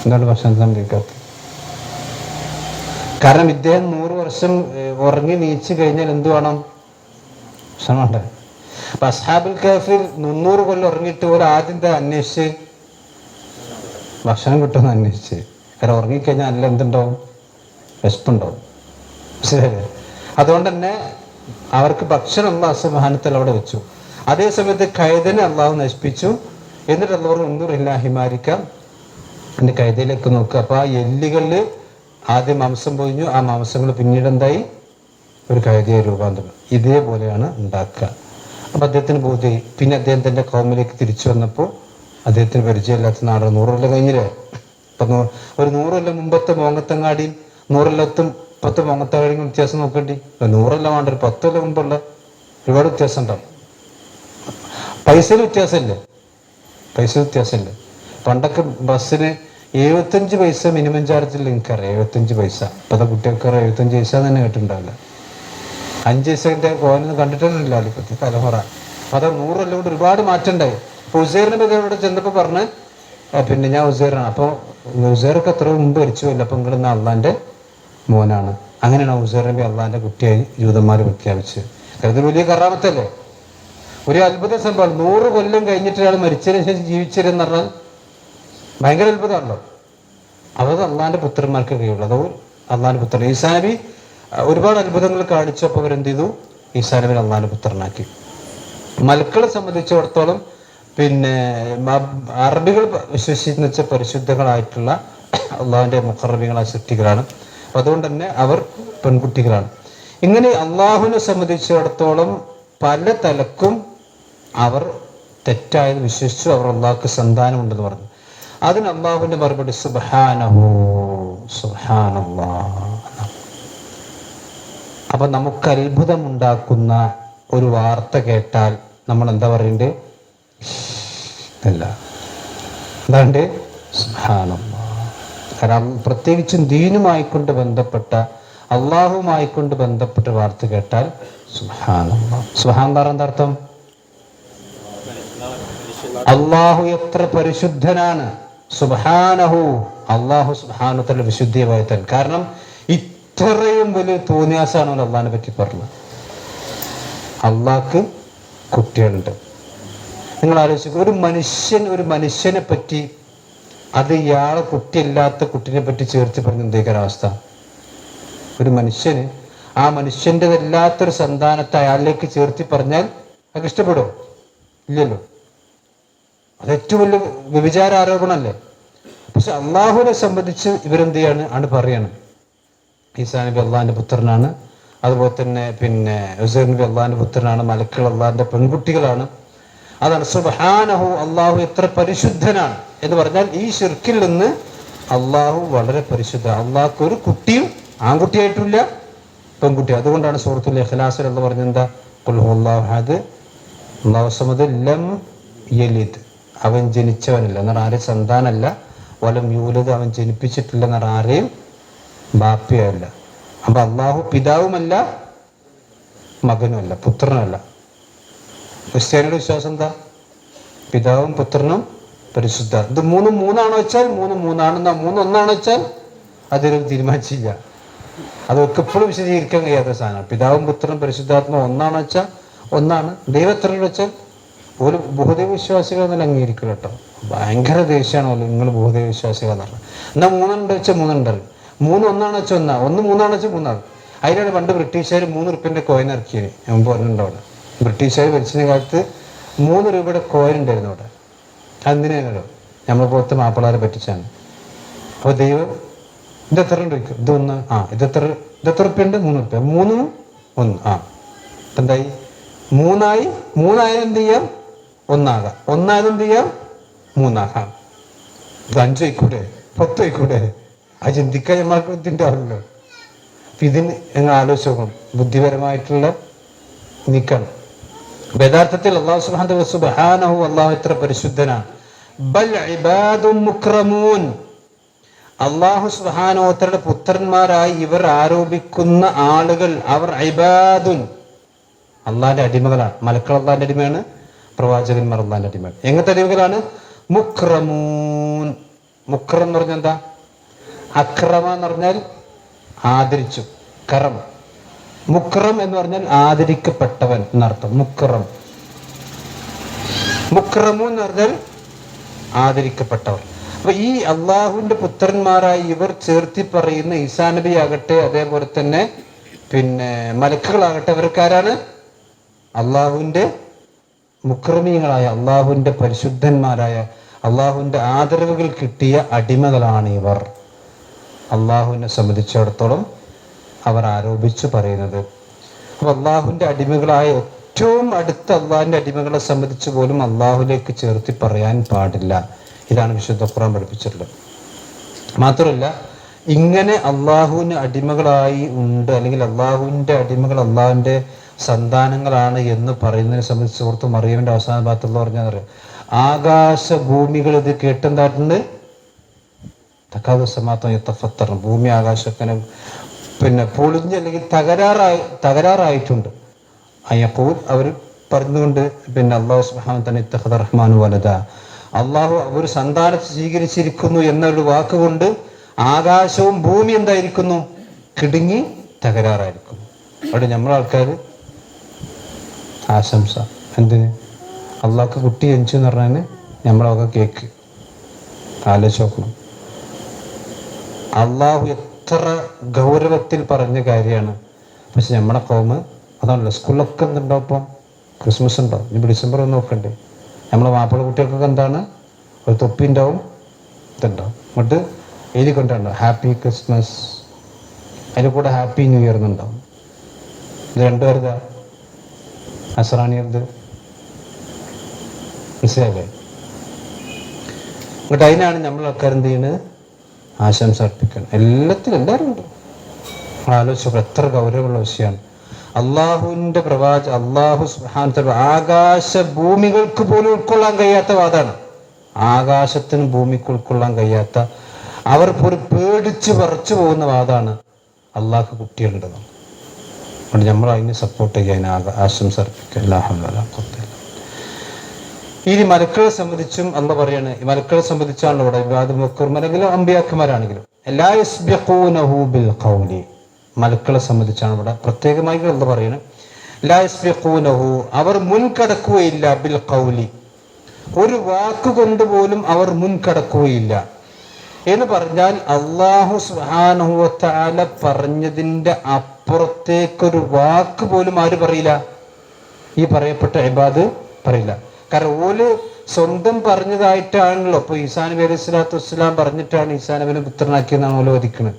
എന്താണ് ഭക്ഷണത്തിന് സംഭവിക്കാത്തത്? കാരണം ഇദ്ദേഹം 100 വർഷം ഉറങ്ങി നീച്ചു കഴിഞ്ഞാൽ എന്ത് വേണം? ഭക്ഷണം ഉണ്ട്. അപ്പൊ അസ്ഹാബുൽ കഹ്ഫിൽ 300 കൊല്ലം ഉറങ്ങിയിട്ട് ഒരു ആദ്യം അന്വേഷിച്ച് ഭക്ഷണം കിട്ടുമെന്ന് അന്വേഷിച്ച്. കാരണം ഉറങ്ങിക്കഴിഞ്ഞാൽ നല്ല എന്തുണ്ടാവും? വിശപ്പുണ്ടാവും. ശരി. അതുകൊണ്ട് തന്നെ അവർക്ക് ഭക്ഷണം അല്ലാഹു സുബ്ഹാനഹു അവിടെ വെച്ചു. അതേ സമയത്ത് കഴുതനെ അള്ളാഹു നശിപ്പിച്ചു. എന്നിട്ട് അല്ലാഹു ഉൻദുർ ഹിമാരിക്കാം, എൻ്റെ കഴുതയിലേക്ക് നോക്കുക. അപ്പൊ ആ എല്ലുകളിൽ ആദ്യം മാംസം പൊഴിഞ്ഞു. ആ മാംസങ്ങൾ പിന്നീട് എന്തായി? ഒരു കഴുതയെ രൂപാന്തരം. ഇതേപോലെയാണ് ഉണ്ടാക്കുക. അപ്പൊ അദ്ദേഹത്തിന് ബോധ്യമായി. പിന്നെ അദ്ദേഹം തന്റെ കൗമിലേക്ക് തിരിച്ചു വന്നപ്പോൾ അദ്ദേഹത്തിന് പരിചയമില്ലാത്ത നാട്. 100 കൊല്ലം കഴിഞ്ഞില്ലേ? ഇപ്പൊ ഒരു 100 കൊല്ലം മുമ്പത്തെ മോങ്ങത്തങ്ങാടിയും 100 കൊല്ലത്തും 10 മോങ്ങത്തങ്ങാടിയും വ്യത്യാസം നോക്കേണ്ടി. 100 കൊല്ലം വേണ്ട, ഒരു 10 കൊല്ലം മുമ്പുള്ള ഒരുപാട് വ്യത്യാസം ഉണ്ടാവും. പൈസയിൽ വ്യത്യാസമില്ലേ? പണ്ടൊക്കെ ബസ്സിന് 75 പൈസ മിനിമം ചാർജിൽ എനിക്കറിയാം. 75 പൈസ. ഇപ്പത്തെ കുട്ടികൾക്ക് 75 പൈസ തന്നെ കേട്ടിട്ടുണ്ടാവില്ല. 5 പൈസന്റെ കോയിനൊന്നും കണ്ടിട്ടൊന്നുമില്ല ഇപ്പത്തെ തലമുറ. അത് 100 കൊല്ലം കൊണ്ട് ഒരുപാട് മാറ്റം ഉണ്ടായി. അപ്പൊ ഉസൈറിന്റെ ഇവിടെ ചെന്നപ്പോ പറഞ്ഞ് പിന്നെ ഞാൻ ഉസൈറാണ്. അപ്പൊ ഉസൈറൊക്കെ എത്ര മുമ്പ് മരിച്ചു പോയില്ല, അപ്പൊ നിങ്ങൾ അള്ളാന്റെ മോനാണ്. അങ്ങനെയാണ് ഉസൈർ നബി അള്ളാന്റെ കുട്ടിയായി ജൂതന്മാർ പ്രഖ്യാപിച്ചത്. അത് വലിയ കറാമത്തല്ലേ? ഒരു അത്ഭുത സംഭവം. 100 കൊല്ലം കഴിഞ്ഞിട്ട് ഒരാൾ മരിച്ചതിന് ശേഷം ജീവിച്ചതെന്ന് പറഞ്ഞാൽ ഭയങ്കര അത്ഭുതമാണല്ലോ. അത് അള്ളാന്റെ പുത്രന്മാർക്ക് കഴിയുള്ളൂ. അത് അള്ളാന്റെ പുത്രൻ ഈസാ നബി ഒരുപാട് അത്ഭുതങ്ങൾ കാണിച്ചപ്പോൾ അവരെന്ത് ചെയ്തു? ഈസാ നബി അള്ളാന്റെ പുത്രനാക്കി. മലക്കളെ സംബന്ധിച്ചിടത്തോളം പിന്നെ അറബികൾ വിശ്വസിക്കുന്ന വെച്ച പരിശുദ്ധങ്ങളായിട്ടുള്ള അള്ളാഹുവിന്റെ മുഖറബികളായ സൃഷ്ടികളാണ്. അതുകൊണ്ട് തന്നെ അവർ പെൺകുട്ടികളാണ്. ഇങ്ങനെ അള്ളാഹുവിനെ സംബന്ധിച്ചിടത്തോളം പല തലക്കും അവർ തെറ്റായത് വിശ്വസിച്ചു. അവർ അള്ളാഹ്ക്ക് സന്താനമുണ്ടെന്ന് പറഞ്ഞു. അതിന് അള്ളാഹുവിന്റെ മറുപടി സുബ്ഹാനഹു സുബ്ഹാനല്ലാഹ്. അപ്പൊ നമുക്ക് അത്ഭുതമുണ്ടാക്കുന്ന ഒരു വാർത്ത കേട്ടാൽ നമ്മൾ എന്താ പറയണ്ടേ? അല്ല, എന്താണ്ട് സുബ്ഹാനല്ലാഹ്. കാരണം പ്രത്യേകിച്ചും ദീനുമായിക്കൊണ്ട് ബന്ധപ്പെട്ട അള്ളാഹുമായിക്കൊണ്ട് ബന്ധപ്പെട്ട വാർത്ത കേട്ടാൽ സുബ്ഹാനല്ലാഹ്. സുബ്ഹാനല്ലാഹ് എന്താ അർത്ഥം? അള്ളാഹു എത്ര പരിശുദ്ധനാണ്. സുബ്ഹാനഹു, അള്ളാഹു സുബ്ഹാനഹു തആല വിശുദ്ധിയായിട്ടാണ്. കാരണം ഇത്രയും വലിയ തോന്നിയാസാണ് അള്ളാഹിനെ പറ്റി പറഞ്ഞത്. അള്ളാഹ്ക്ക് കുട്ടികളുണ്ട്. നിങ്ങൾ ആലോചിക്കുക, ഒരു മനുഷ്യനെ പറ്റി അത് ഇയാളെ കുട്ടിയില്ലാത്ത കുട്ടിനെ പറ്റി ചേർത്ത് പറഞ്ഞ എന്തേക്കൊരു അവസ്ഥ? ഒരു മനുഷ്യന് ആ മനുഷ്യൻ്റെതല്ലാത്തൊരു സന്താനത്തെ അയാളിലേക്ക് ചേർത്തി പറഞ്ഞാൽ അത് ഇഷ്ടപ്പെടുമോ? ഇല്ലല്ലോ. അത് ഏറ്റവും വലിയ വ്യഭിചാര ആരോപണമല്ലേ? പക്ഷെ അള്ളാഹുവിനെ സംബന്ധിച്ച് ഇവരെന്ത് ആണ് പറയാണ്, ഈസാ നബി അള്ളാഹിന്റെ പുത്രനാണ്. അതുപോലെ തന്നെ പിന്നെ ഉസൈർ നബി അള്ളാഹിന്റെ പുത്രനാണ്. മലക്കുകൾ അള്ളാഹിന്റെ പെൺകുട്ടികളാണ്. അതാണ് സുബ്ഹാനഹു, അള്ളാഹു എത്ര പരിശുദ്ധനാണ് എന്ന് പറഞ്ഞാൽ ഈ ശിർക്കിൽ നിന്ന് അള്ളാഹു വളരെ പരിശുദ്ധ. അള്ളാഹ്ക്ക് ഒരു കുട്ടിയും ആൺകുട്ടിയായിട്ടില്ല, പെൺകുട്ടി. അതുകൊണ്ടാണ് സൂറത്തുൽ ഇഖ്ലാസിൽ അള്ളാഹു പറഞ്ഞെന്താ? ഖുൽ ഹുവല്ലാഹു അഹദ് അല്ലാഹു സമദ് ലം യലിദ്, അവൻ ജനിച്ചവനല്ല എന്നാൽ ആരെയും സന്താനമല്ല. വലം യൂലദ്, അവൻ ജനിപ്പിച്ചിട്ടില്ല എന്നാൽ ആരെയും ബാപ്പിയല്ല. അപ്പൊ അള്ളാഹു പിതാവുമല്ല മകനുമല്ല, പുത്രനല്ല. ക്രിസ്ത്യാനിയുടെ വിശ്വാസം എന്താ? പിതാവും പുത്രനും പരിശുദ്ധ. ഇത് മൂന്നും മൂന്നാണോ വെച്ചാൽ മൂന്നാണെന്നാ, ഒന്നാണോ വെച്ചാൽ അതിലും തീരുമാനിച്ചില്ല. അതൊക്കെ എപ്പോഴും വിശദീകരിക്കാൻ കഴിയാത്ത സാധനമാണ്. പിതാവും പുത്രനും പരിശുദ്ധാത്മ ഒന്നാണോ വെച്ചാൽ ഒന്നാണ്. ദൈവത്തിലുള്ള വെച്ചാൽ ഒരു ബഹുദൈവ വിശ്വാസികൾ എന്നല്ല അംഗീകരിക്കില്ല കേട്ടോ. ഭയങ്കര ദേഷ്യമാണല്ലോ നിങ്ങൾ ബഹുദൈവ വിശ്വാസികൾ എന്ന് പറഞ്ഞാൽ. എന്നാൽ മൂന്നുണ്ട് വെച്ചാൽ മൂന്നുണ്ടല്ലോ. ഒന്നാണ് വെച്ചാൽ ഒന്ന് മൂന്നാണ് വെച്ചാൽ മൂന്നാണ്. അതിനാണ് പണ്ട് ബ്രിട്ടീഷുകാർ 3 രൂപയുടെ കോയിൻ ഇറക്കിയത്. ഞാൻ പറഞ്ഞിട്ടുണ്ട് അവിടെ ബ്രിട്ടീഷുകാർ ഭരിച്ചിരുന്ന കാലത്ത് 3 രൂപയുടെ കോയിൻ ഉണ്ടായിരുന്നു അവിടെ. അതെന്തിനാണല്ലോ നമ്മളെ പോലത്തെ മാപ്പിളാരെ പറ്റിച്ചാണ്. അപ്പോൾ ദൈവം ഇതെത്ര ഉണ്ട് വയ്ക്കും, ഇതൊന്ന്, ഇതെത്ര റുപ്യ ഉണ്ട്? 3 രൂപ. 3 1 ഇപ്പം എന്തായി? മൂന്നായാലും എന്ത് ചെയ്യാം? ഒന്നാകാം. ഒന്നായാലും എന്ത് ചെയ്യാം? മൂന്നാകാം. ഇത് 5 ആയിക്കൂടെ, 10 ആയിക്കൂടെ? അത് ചിന്തിക്കാൻ നമ്മൾക്ക് ഇതിൻ്റെ ആണല്ലോ. അപ്പം ഇതിന് ഞങ്ങൾ ആലോചിച്ച് നോക്കണം. ബുദ്ധിപരമായിട്ടുള്ള നീക്കണം. യഥാർത്ഥത്തിൽ അല്ലാഹു സുബ്ഹാനഹു അല്ലാഹു എത്ര പരിശുദ്ധനാണ്. ബൽ ഇബാദും മുക്രമൂൻ. അല്ലാഹു സുബ്ഹാനഹു വതആലയുടെ പുത്രന്മാരായി ഇവർ ആരോപിക്കുന്ന ആളുകൾ അവർ ഇബാദുൻ, അള്ളാഹിന്റെ അടിമകളാണ്. മലക്കൾ അള്ളാഹിന്റെ അടിമയാണ്, പ്രവാചകന്മാർ അള്ളാഹിന്റെ അടിമയാണ്. എങ്ങനത്തെ അടിമകളാണ്? മുക്രമൂൻ. മുക്രം എന്ന് പറഞ്ഞാൽ എന്താ? അക്രമ എന്ന് പറഞ്ഞാൽ ആദരിച്ചു, കറം. മുക്രം എന്ന് പറഞ്ഞാൽ ആദരിക്കപ്പെട്ടവൻ എന്നർത്ഥം. മുക്രമു എന്ന് പറഞ്ഞാൽ ആദരിക്കപ്പെട്ടവർ. അപ്പൊ ഈ അള്ളാഹുവിന്റെ പുത്രന്മാരായി ഇവർ ചേർത്തി പറയുന്ന ഈസാ നബി ആകട്ടെ, അതേപോലെ തന്നെ മലക്കുകളാകട്ടെ, ഇവർക്കാരാണ്? അള്ളാഹുവിന്റെ മുക്രമീങ്ങളായ, അള്ളാഹുവിന്റെ പരിശുദ്ധന്മാരായ, അള്ളാഹുവിന്റെ ആദരവുകൾ കിട്ടിയ അടിമകളാണ് ഇവർ. അള്ളാഹുവിനെ സംബന്ധിച്ചിടത്തോളം അവർ ആരോപിച്ചു പറയുന്നത്. അപ്പൊ അള്ളാഹുവിന്റെ അടിമകളായ ഏറ്റവും അടുത്ത അള്ളാഹിന്റെ അടിമകളെ സംബന്ധിച്ച് പോലും അള്ളാഹുലേക്ക് ചേർത്തി പറയാൻ പാടില്ല. ഇതാണ് വിശുദ്ധ ഖുർആൻ പഠിപ്പിച്ചിട്ടുള്ളത്. മാത്രമല്ല, ഇങ്ങനെ അള്ളാഹുവിന് അടിമകളായി ഉണ്ട്, അല്ലെങ്കിൽ അള്ളാഹുവിന്റെ അടിമകൾ അള്ളാഹുവിന്റെ സന്താനങ്ങളാണ് എന്ന് പറയുന്നതിനെ സംബന്ധിച്ച് സുഹൃത്ത് മറിയമിന്റെ അവസാന ഭാഗത്തുള്ള പറഞ്ഞാൽ അറിയാം, ആകാശ ഭൂമികൾ ഇത് കേട്ടെന്തായിട്ടുണ്ട്? തക്കാദുസമാത്തഫത്തർ, ഭൂമി ആകാശത്തിന് പൊളിഞ്ഞ് അല്ലെങ്കിൽ തകരാറായിട്ടുണ്ട്. അയ്യപ്പോൾ അവർ പറഞ്ഞുകൊണ്ട് അള്ളാഹു സുബ്ഹാനഹു തന്നെ ഇത്തഖദ റഹ്മാനു വലദ, അള്ളാഹു ഒരു സന്താനത്തെ സ്വീകരിച്ചിരിക്കുന്നു എന്നൊരു വാക്കുകൊണ്ട് ആകാശവും ഭൂമി എന്തായിരിക്കുന്നു? കിടുങ്ങി തകരാറായിരിക്കുന്നു. അവിടെ നമ്മളെ ആൾക്കാർ ആശംസ എന്തിന്? അള്ളാഹ്ക്ക് കുട്ടി ജനിച്ചു എന്ന് പറഞ്ഞാൽ നമ്മളൊക്കെ കേക്ക്. ആലോചിച്ച് നോക്കണം. അള്ളാഹു എത്ര ഗൗരവത്തിൽ പറഞ്ഞ കാര്യമാണ്. പക്ഷെ നമ്മുടെ കോമ് അതാണല്ലോ. സ്കൂളിലൊക്കെ എന്തുണ്ടാവും? ഇപ്പം ക്രിസ്മസ് ഉണ്ടാവും. ഇനി ഡിസംബർ ഒന്ന് നോക്കണ്ടേ? നമ്മളെ മാപ്പിള കുട്ടികൾക്കൊക്കെ എന്താണ്? ഒരു തൊപ്പി ഉണ്ടാവും, ഇതുണ്ടാവും. എന്നിട്ട് എഴുതി കൊണ്ടുണ്ടാവും ഹാപ്പി ക്രിസ്മസ്, അതിൻ്റെ കൂടെ ഹാപ്പി ന്യൂ ഇയർ എന്നുണ്ടാവും. ഇത് രണ്ടുപേരുതാ നസ്രാണിയത്, മനസ്സിലായില്ലേ? എന്നിട്ട് അതിനാണ് നമ്മൾ ആൾക്കാർ എന്ത് ചെയ്യുന്നത്? ആശംസ അർപ്പിക്കണം. എല്ലാവരും ഉണ്ട്. ആലോചിച്ചപ്പോൾ എത്ര ഗൗരവമുള്ള വിഷയമാണ്. അള്ളാഹുവിന്റെ അള്ളാഹു സുബ്ഹാനഹു വതആല ആകാശ ഭൂമികൾക്ക് പോലും ഉൾക്കൊള്ളാൻ കഴിയാത്ത വാദാണ്. ആകാശത്തിന് ഭൂമിക്ക് ഉൾക്കൊള്ളാൻ കഴിയാത്ത, അവർ പോലും പേടിച്ച് പറിച്ചു പോകുന്ന വാദാണ് അള്ളാഹ്ക്ക് കുട്ടികളുണ്ടെന്ന്. അതുകൊണ്ട് നമ്മൾ അതിനെ സപ്പോർട്ട് ചെയ്യാൻ ആശംസ അർപ്പിക്കുക. ഇനി മലക്കളെ സംബന്ധിച്ചും അള്ളാഹ് പറയാണ്, മലക്കളെ സംബന്ധിച്ചാണ് ഇവിടെ അല്ലെങ്കിൽ അമ്പിയാക്കന്മാരാണെങ്കിലും ലാ യസ്ബിഖൂനഹു ബിൽ ഖൗലി, മലക്കളെ സംബന്ധിച്ചാണ് ഇവിടെ പ്രത്യേകമായി അള്ളാഹ് പറയണത്. ലാ യസ്ബിഖൂനഹു, അവർ മുൻകടക്കുകയില്ല. ബിൽ ഖൗലി, ഒരു വാക്കുകൊണ്ട് പോലും അവർ മുൻകടക്കുകയില്ല എന്ന് പറഞ്ഞാൽ അല്ലാഹു സുബ്ഹാനഹു വ തആല പറഞ്ഞതിൻ്റെ അപ്പുറത്തേക്കൊരു വാക്ക് പോലും ആര് പറയില്ല? ഈ പറയപ്പെട്ട ഇബാദ് പറയില്ല. കാരണം ഓല് സ്വന്തം പറഞ്ഞതായിട്ടാണല്ലോ. ഇപ്പോൾ ഈസാ നബി അലൈഹി സ്വലാത്തു വസ്സലാം പറഞ്ഞിട്ടാണ് ഈസാ നബിനെ പുത്രനാക്കിയെന്നാണ് ഓല് വധിക്കുന്നത്.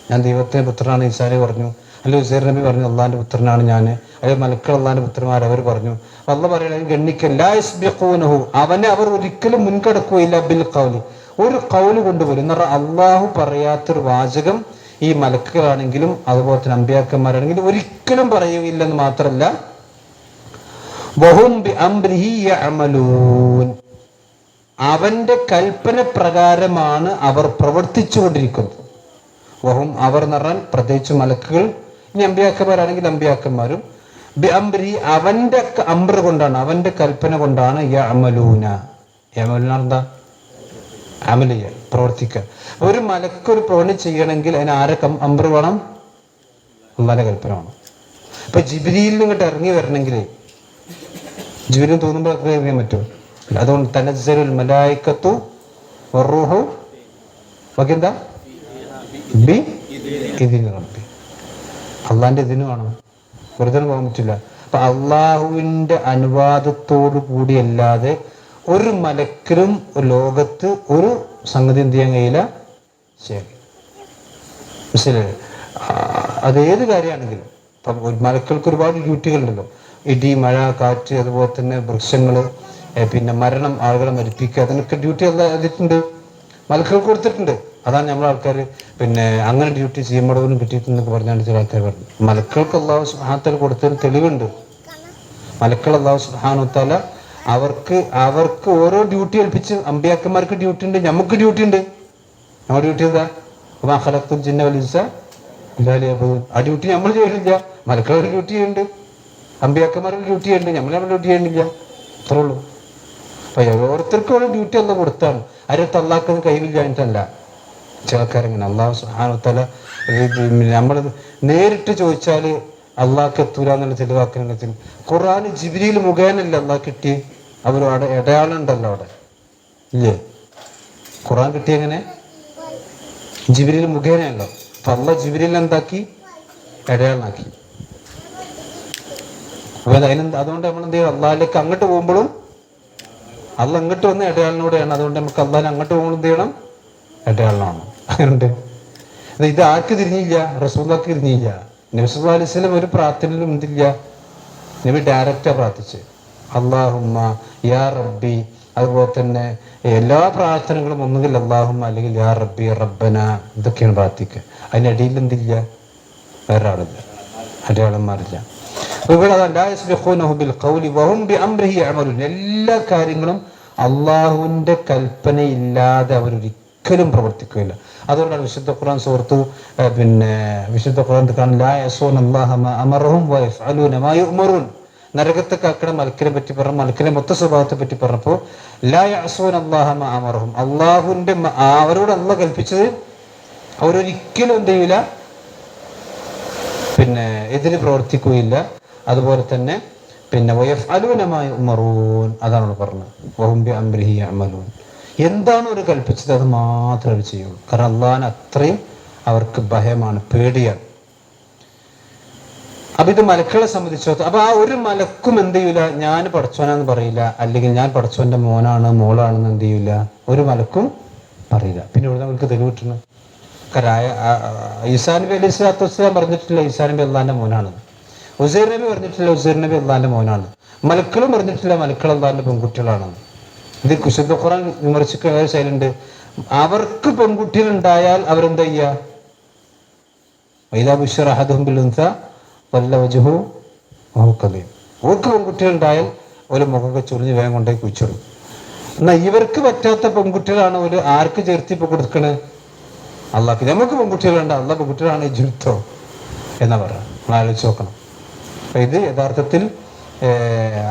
ഞാൻ ദൈവത്തിന്റെ പുത്രനാണ് ഈസാ നബി പറഞ്ഞു, അല്ലെ ഉസൈർ നബി പറഞ്ഞു അള്ളാഹിന്റെ പുത്രനാണ് ഞാൻ, അല്ലെ മലക്കൾ അള്ളാഹിന്റെ പുത്രന്മാർ അവർ പറഞ്ഞു. അള്ളാഹ് പറയുന്നത് ഗണ്ണിക്കല്ല, ലാ യസ്ബിഖൂനഹു, അവനെ അവർ ഒരിക്കലും മുൻകടക്കുകയില്ല. ബിൽ ഖൗലി, ഒരു ഖൗല് കൊണ്ടുപോലും എന്ന് പറഞ്ഞാൽ അള്ളാഹു പറയാത്തൊരു വാചകം ഈ മലക്കുകളാണെങ്കിലും അതുപോലെ തന്നെ അമ്പിയാക്കന്മാരാണെങ്കിലും ഒരിക്കലും പറയുകയില്ലെന്ന് മാത്രമല്ല, വഹും ബിഅംരിഹി യഅമലൂൻ, അവന്റെ കൽപ്പന പ്രകാരമാണ് അവർ പ്രവർത്തിച്ചു കൊണ്ടിരിക്കുന്നത്. വഹും, അവർ എന്ന് പറഞ്ഞാൽ പ്രത്യേകിച്ച് മലക്കുകൾ, ഇനി അമ്പിയാക്കന്മാരാണെങ്കിൽ അമ്പിയാക്കന്മാരും ബി അംരി അവന്റെ അംറ് കൊണ്ടാണ്, അവന്റെ കൽപ്പന കൊണ്ടാണ് യഅമലൂന. യഅമലൂന എന്താ? അമൽ ചെയ്യാൻ, പ്രവർത്തിക്കുക. ഒരു മലക്കൊരു പ്രവൃത്തി ചെയ്യണമെങ്കിൽ അതിന് ആരെ അംറ് വേണം? അല്ലാഹുവിന്റെ കൽപ്പന വേണം. ഇപ്പൊ ജിബ്രീലിൽ ഇങ്ങോട്ട് ഇറങ്ങി വരണമെങ്കിൽ ജിബ്രീൽ തോന്നുമ്പോൾ ഇറങ്ങാൻ പറ്റുമോ? അതുകൊണ്ട് തനസ്സലുൽ മലായികത്തു വറൂഹു വകെന്താ ബി ഇദിനി റബ്ബി. അള്ളാന്റെ ഇതിന് വേണം, വെറുതെ പോകാൻ പറ്റില്ല. അപ്പൊ അള്ളാഹുവിന്റെ അനുവാദത്തോടു കൂടിയല്ലാതെ ഒരു മലക്കിലും ലോകത്ത് ഒരു സംഗതി എന്ത് ചെയ്യാൻ കഴിയില്ല, ശരി മനസ്സിലായി? അതേത് കാര്യമാണെങ്കിലും ഇപ്പം മലക്കൾക്ക് ഒരുപാട് ഡ്യൂട്ടികളുണ്ടല്ലോ. ഇടി, മഴ, കാറ്റ്, അതുപോലെ തന്നെ വൃക്ഷങ്ങള്, പിന്നെ മരണം, ആളുകളെ മരിപ്പിക്കുക, അതിനൊക്കെ ഡ്യൂട്ടി അതിട്ടുണ്ട്, മലക്കൾക്ക് കൊടുത്തിട്ടുണ്ട്. അതാണ് നമ്മളെ ആൾക്കാർ പിന്നെ അങ്ങനെ ഡ്യൂട്ടി ചെയ്യുമ്പോഴും കിട്ടിയിട്ടെന്നൊക്കെ പറഞ്ഞാണ് ചില ആൾക്കാർ പറഞ്ഞു. മലക്കൾക്ക് അല്ലാഹു സുബ്ഹാനഹു വ തആല കൊടുത്തതിന് തെളിവുണ്ട്. മലക്കൾ അല്ലാഹു സുബ്ഹാനഹു വ തആല അവർക്ക് ഓരോ ഡ്യൂട്ടി ഏൽപ്പിച്ച്, അമ്പിയാക്കന്മാർക്ക് ഡ്യൂട്ടി ഉണ്ട്, നമുക്ക് ഡ്യൂട്ടി ഉണ്ട്. നമ്മുടെ ഡ്യൂട്ടി എന്താ? വമാ ഖലഖ്തുൽ ജിന്ന വൽ ഇൻസ ഇല്ലാ ലിയഅ്ബുദൂൻ. ആ ഡ്യൂട്ടി നമ്മൾ ചെയ്യണില്ല. മലക്കളുടെ ഡ്യൂട്ടി ഉണ്ട്, അമ്പിയാക്കന്മാരുടെ ഡ്യൂട്ടി ഉണ്ട്, നമ്മുടെ ഡ്യൂട്ടി ചെയ്യണില്ല. അത്രേ ഉള്ളൂ. അപ്പൊ ഓരോരുത്തർക്കും ഓരോ ഡ്യൂട്ടി അല്ല കൊടുത്താണ്. ആരും അല്ലാഹ്ക്ക് കഴിവില്ല എന്നിട്ടല്ല. ചിലക്കാരെങ്ങനെ അല്ലാഹു സുബ്ഹാനഹു വ തആല നമ്മൾ നേരിട്ട് ചോദിച്ചാൽ അള്ളാഹ്ക്ക് എത്തൂല എന്നുള്ള ചില വാക്കിനെങ്കിൽ ഖുർആൻ ജിബ്രീൽ മുഖേനല്ല അള്ളാഹ് കിട്ടി. അവരവിടെ ഇടയാളം ഉണ്ടല്ലോ അവിടെ, ഇല്ലേ? ഖുർആൻ കിട്ടിയെങ്ങനെ? ജിബ്രീൽ മുഖേനയല്ലോ. അപ്പൊ അള്ളാഹ് ജിബ്രീൽ എന്താക്കി? ഇടയാളനാക്കി. അപ്പൊ അതുകൊണ്ട് നമ്മൾ എന്ത് ചെയ്യും? അള്ളാഹിലേക്ക് അങ്ങോട്ട് പോകുമ്പോഴും അള്ളാഹ് അങ്ങോട്ട് വന്ന ഇടയാളിനൂടെയാണ്. അതുകൊണ്ട് നമുക്ക് അള്ളാഹിനെ അങ്ങോട്ട് പോകുമ്പോൾ എന്ത് ചെയ്യണം? ഇടയാളനാണ്. അങ്ങനെയുണ്ട്. ഇത് ആർക്ക് തിരിഞ്ഞില്ല? റസൂലുള്ളാഹിക്ക് തിരിഞ്ഞില്ല. നബി സല്ലല്ലാഹു അലൈഹി വസല്ലം ഒരു പ്രാർത്ഥനയിലും എന്തില്ല, നബി ഡയറക്റ്റാ പ്രാർത്ഥിച്ച് അല്ലാഹുമ്മ യാ റബ്ബി. അതുപോലെ തന്നെ എല്ലാ പ്രാർത്ഥനകളും ഒന്നുകിൽ അല്ലാഹുമ്മ അല്ലെങ്കിൽ യാ റബ്ബി റബ്ബന, ഇതൊക്കെയാണ് പ്രാർത്ഥിക്കുക. അതിനിടയിൽ എന്തില്ല? വേറെ ആളില്ല, അടയാളന്മാരില്ല. എല്ലാ കാര്യങ്ങളും അള്ളാഹുവിന്റെ കൽപ്പനയില്ലാതെ അവരൊരിക്കലും പ്രവർത്തിക്കുകയില്ല. അതുകൊണ്ടാണ് വിശുദ്ധ ഖുർആൻ സൂറത്ത് വിശുദ്ധ ഖുർആൻ നരകത്തെ കാക്കണ മലക്കിനെ പറ്റി പറഞ്ഞു, മലക്കിനെ മൊത്ത സ്വഭാവത്തെ പറ്റി പറഞ്ഞപ്പോ ലാ യഅസൂന അല്ലാഹ മാ അമറഹും, അള്ളാഹുവിന്റെ അവരോട് അള്ളാഹ് കൽപ്പിച്ചത് അവരൊരിക്കലും എന്ത് ചെയ്യില്ല, എതിര് പ്രവർത്തിക്കുകയില്ല. അതുപോലെ തന്നെ വയഫ്അലൂന മാ യുഅ്മറൂൻ, അതാണ് പറഞ്ഞത്. വഹും ബിഅംരിഹി യഅമലൂൻ. എന്താണ് അവർ കൽപ്പിച്ചത് അത് മാത്രമേ അവർ ചെയ്യുള്ളൂ. കാരണം അള്ളാഹിനെ അത്രയും അവർക്ക് ഭയമാണ്, പേടിയാണ്. അപ്പൊ ഇത് മലക്കളെ സംബന്ധിച്ചിടത്തോളം അപ്പൊ ആ ഒരു മലക്കും എന്ത് ചെയ്യൂല, ഞാൻ പടച്ചോനാന്ന് പറയില്ല, അല്ലെങ്കിൽ ഞാൻ പടച്ചോന്റെ മോനാണ് മോളാണെന്ന് എന്ത് ചെയ്യൂല, ഒരു മലക്കും പറയില്ല. പിന്നെ ഇവിടെ നമുക്ക് തെളിവ് കിട്ടണം. കാരണം ഈസാ നബി അലൈഹി സ്വലാത്തു വസ്സലാം പറഞ്ഞിട്ടില്ല ഈസാ നബി അള്ളാഹിന്റെ മോനാണ്. ഉസൈർ നബി പറഞ്ഞിട്ടില്ല ഉസൈർ നബി അള്ളാഹിന്റെ മോനാണ്. മലക്കളും പറഞ്ഞിട്ടില്ല മലക്കൾ അള്ളാഹിന്റെ പെൺകുട്ടികളാണെന്ന്. ഇത് വിശുദ്ധ ഖുർആൻ വിമർശിക്കുന്ന ഒരു ശൈലുണ്ട്. അവർക്ക് പെൺകുട്ടികൾ ഉണ്ടായാൽ അവരെന്താ ചെയ്യുക? വൈദാ ബുശ്ശിറ അഹദുഹും ബിൽ ഉൻസ വല്ല വജ്ഹുഹു വഹുവ കദീം. അവർക്ക് പെൺകുട്ടികൾ ഉണ്ടായാൽ ഒരു മുഖമൊക്കെ ചൊറിഞ്ഞ് വേഗം കൊണ്ടുപോയി കുഴിച്ചിടും. എന്നാൽ ഇവർക്ക് പറ്റാത്ത പെൺകുട്ടികളാണ് ഒരു ആർക്ക് ചേർത്തി ഇപ്പൊ കൊടുക്കണേ? അള്ളാഹ്ക്ക്. നമുക്ക് പെൺകുട്ടികളുണ്ട്, അള്ളാഹ് പെൺകുട്ടികളാണ് ജിൽത്തോ എന്നാ പറയാം. നമ്മൾ ആലോചിച്ച് നോക്കണം. അപ്പൊ ഇത് യഥാർത്ഥത്തിൽ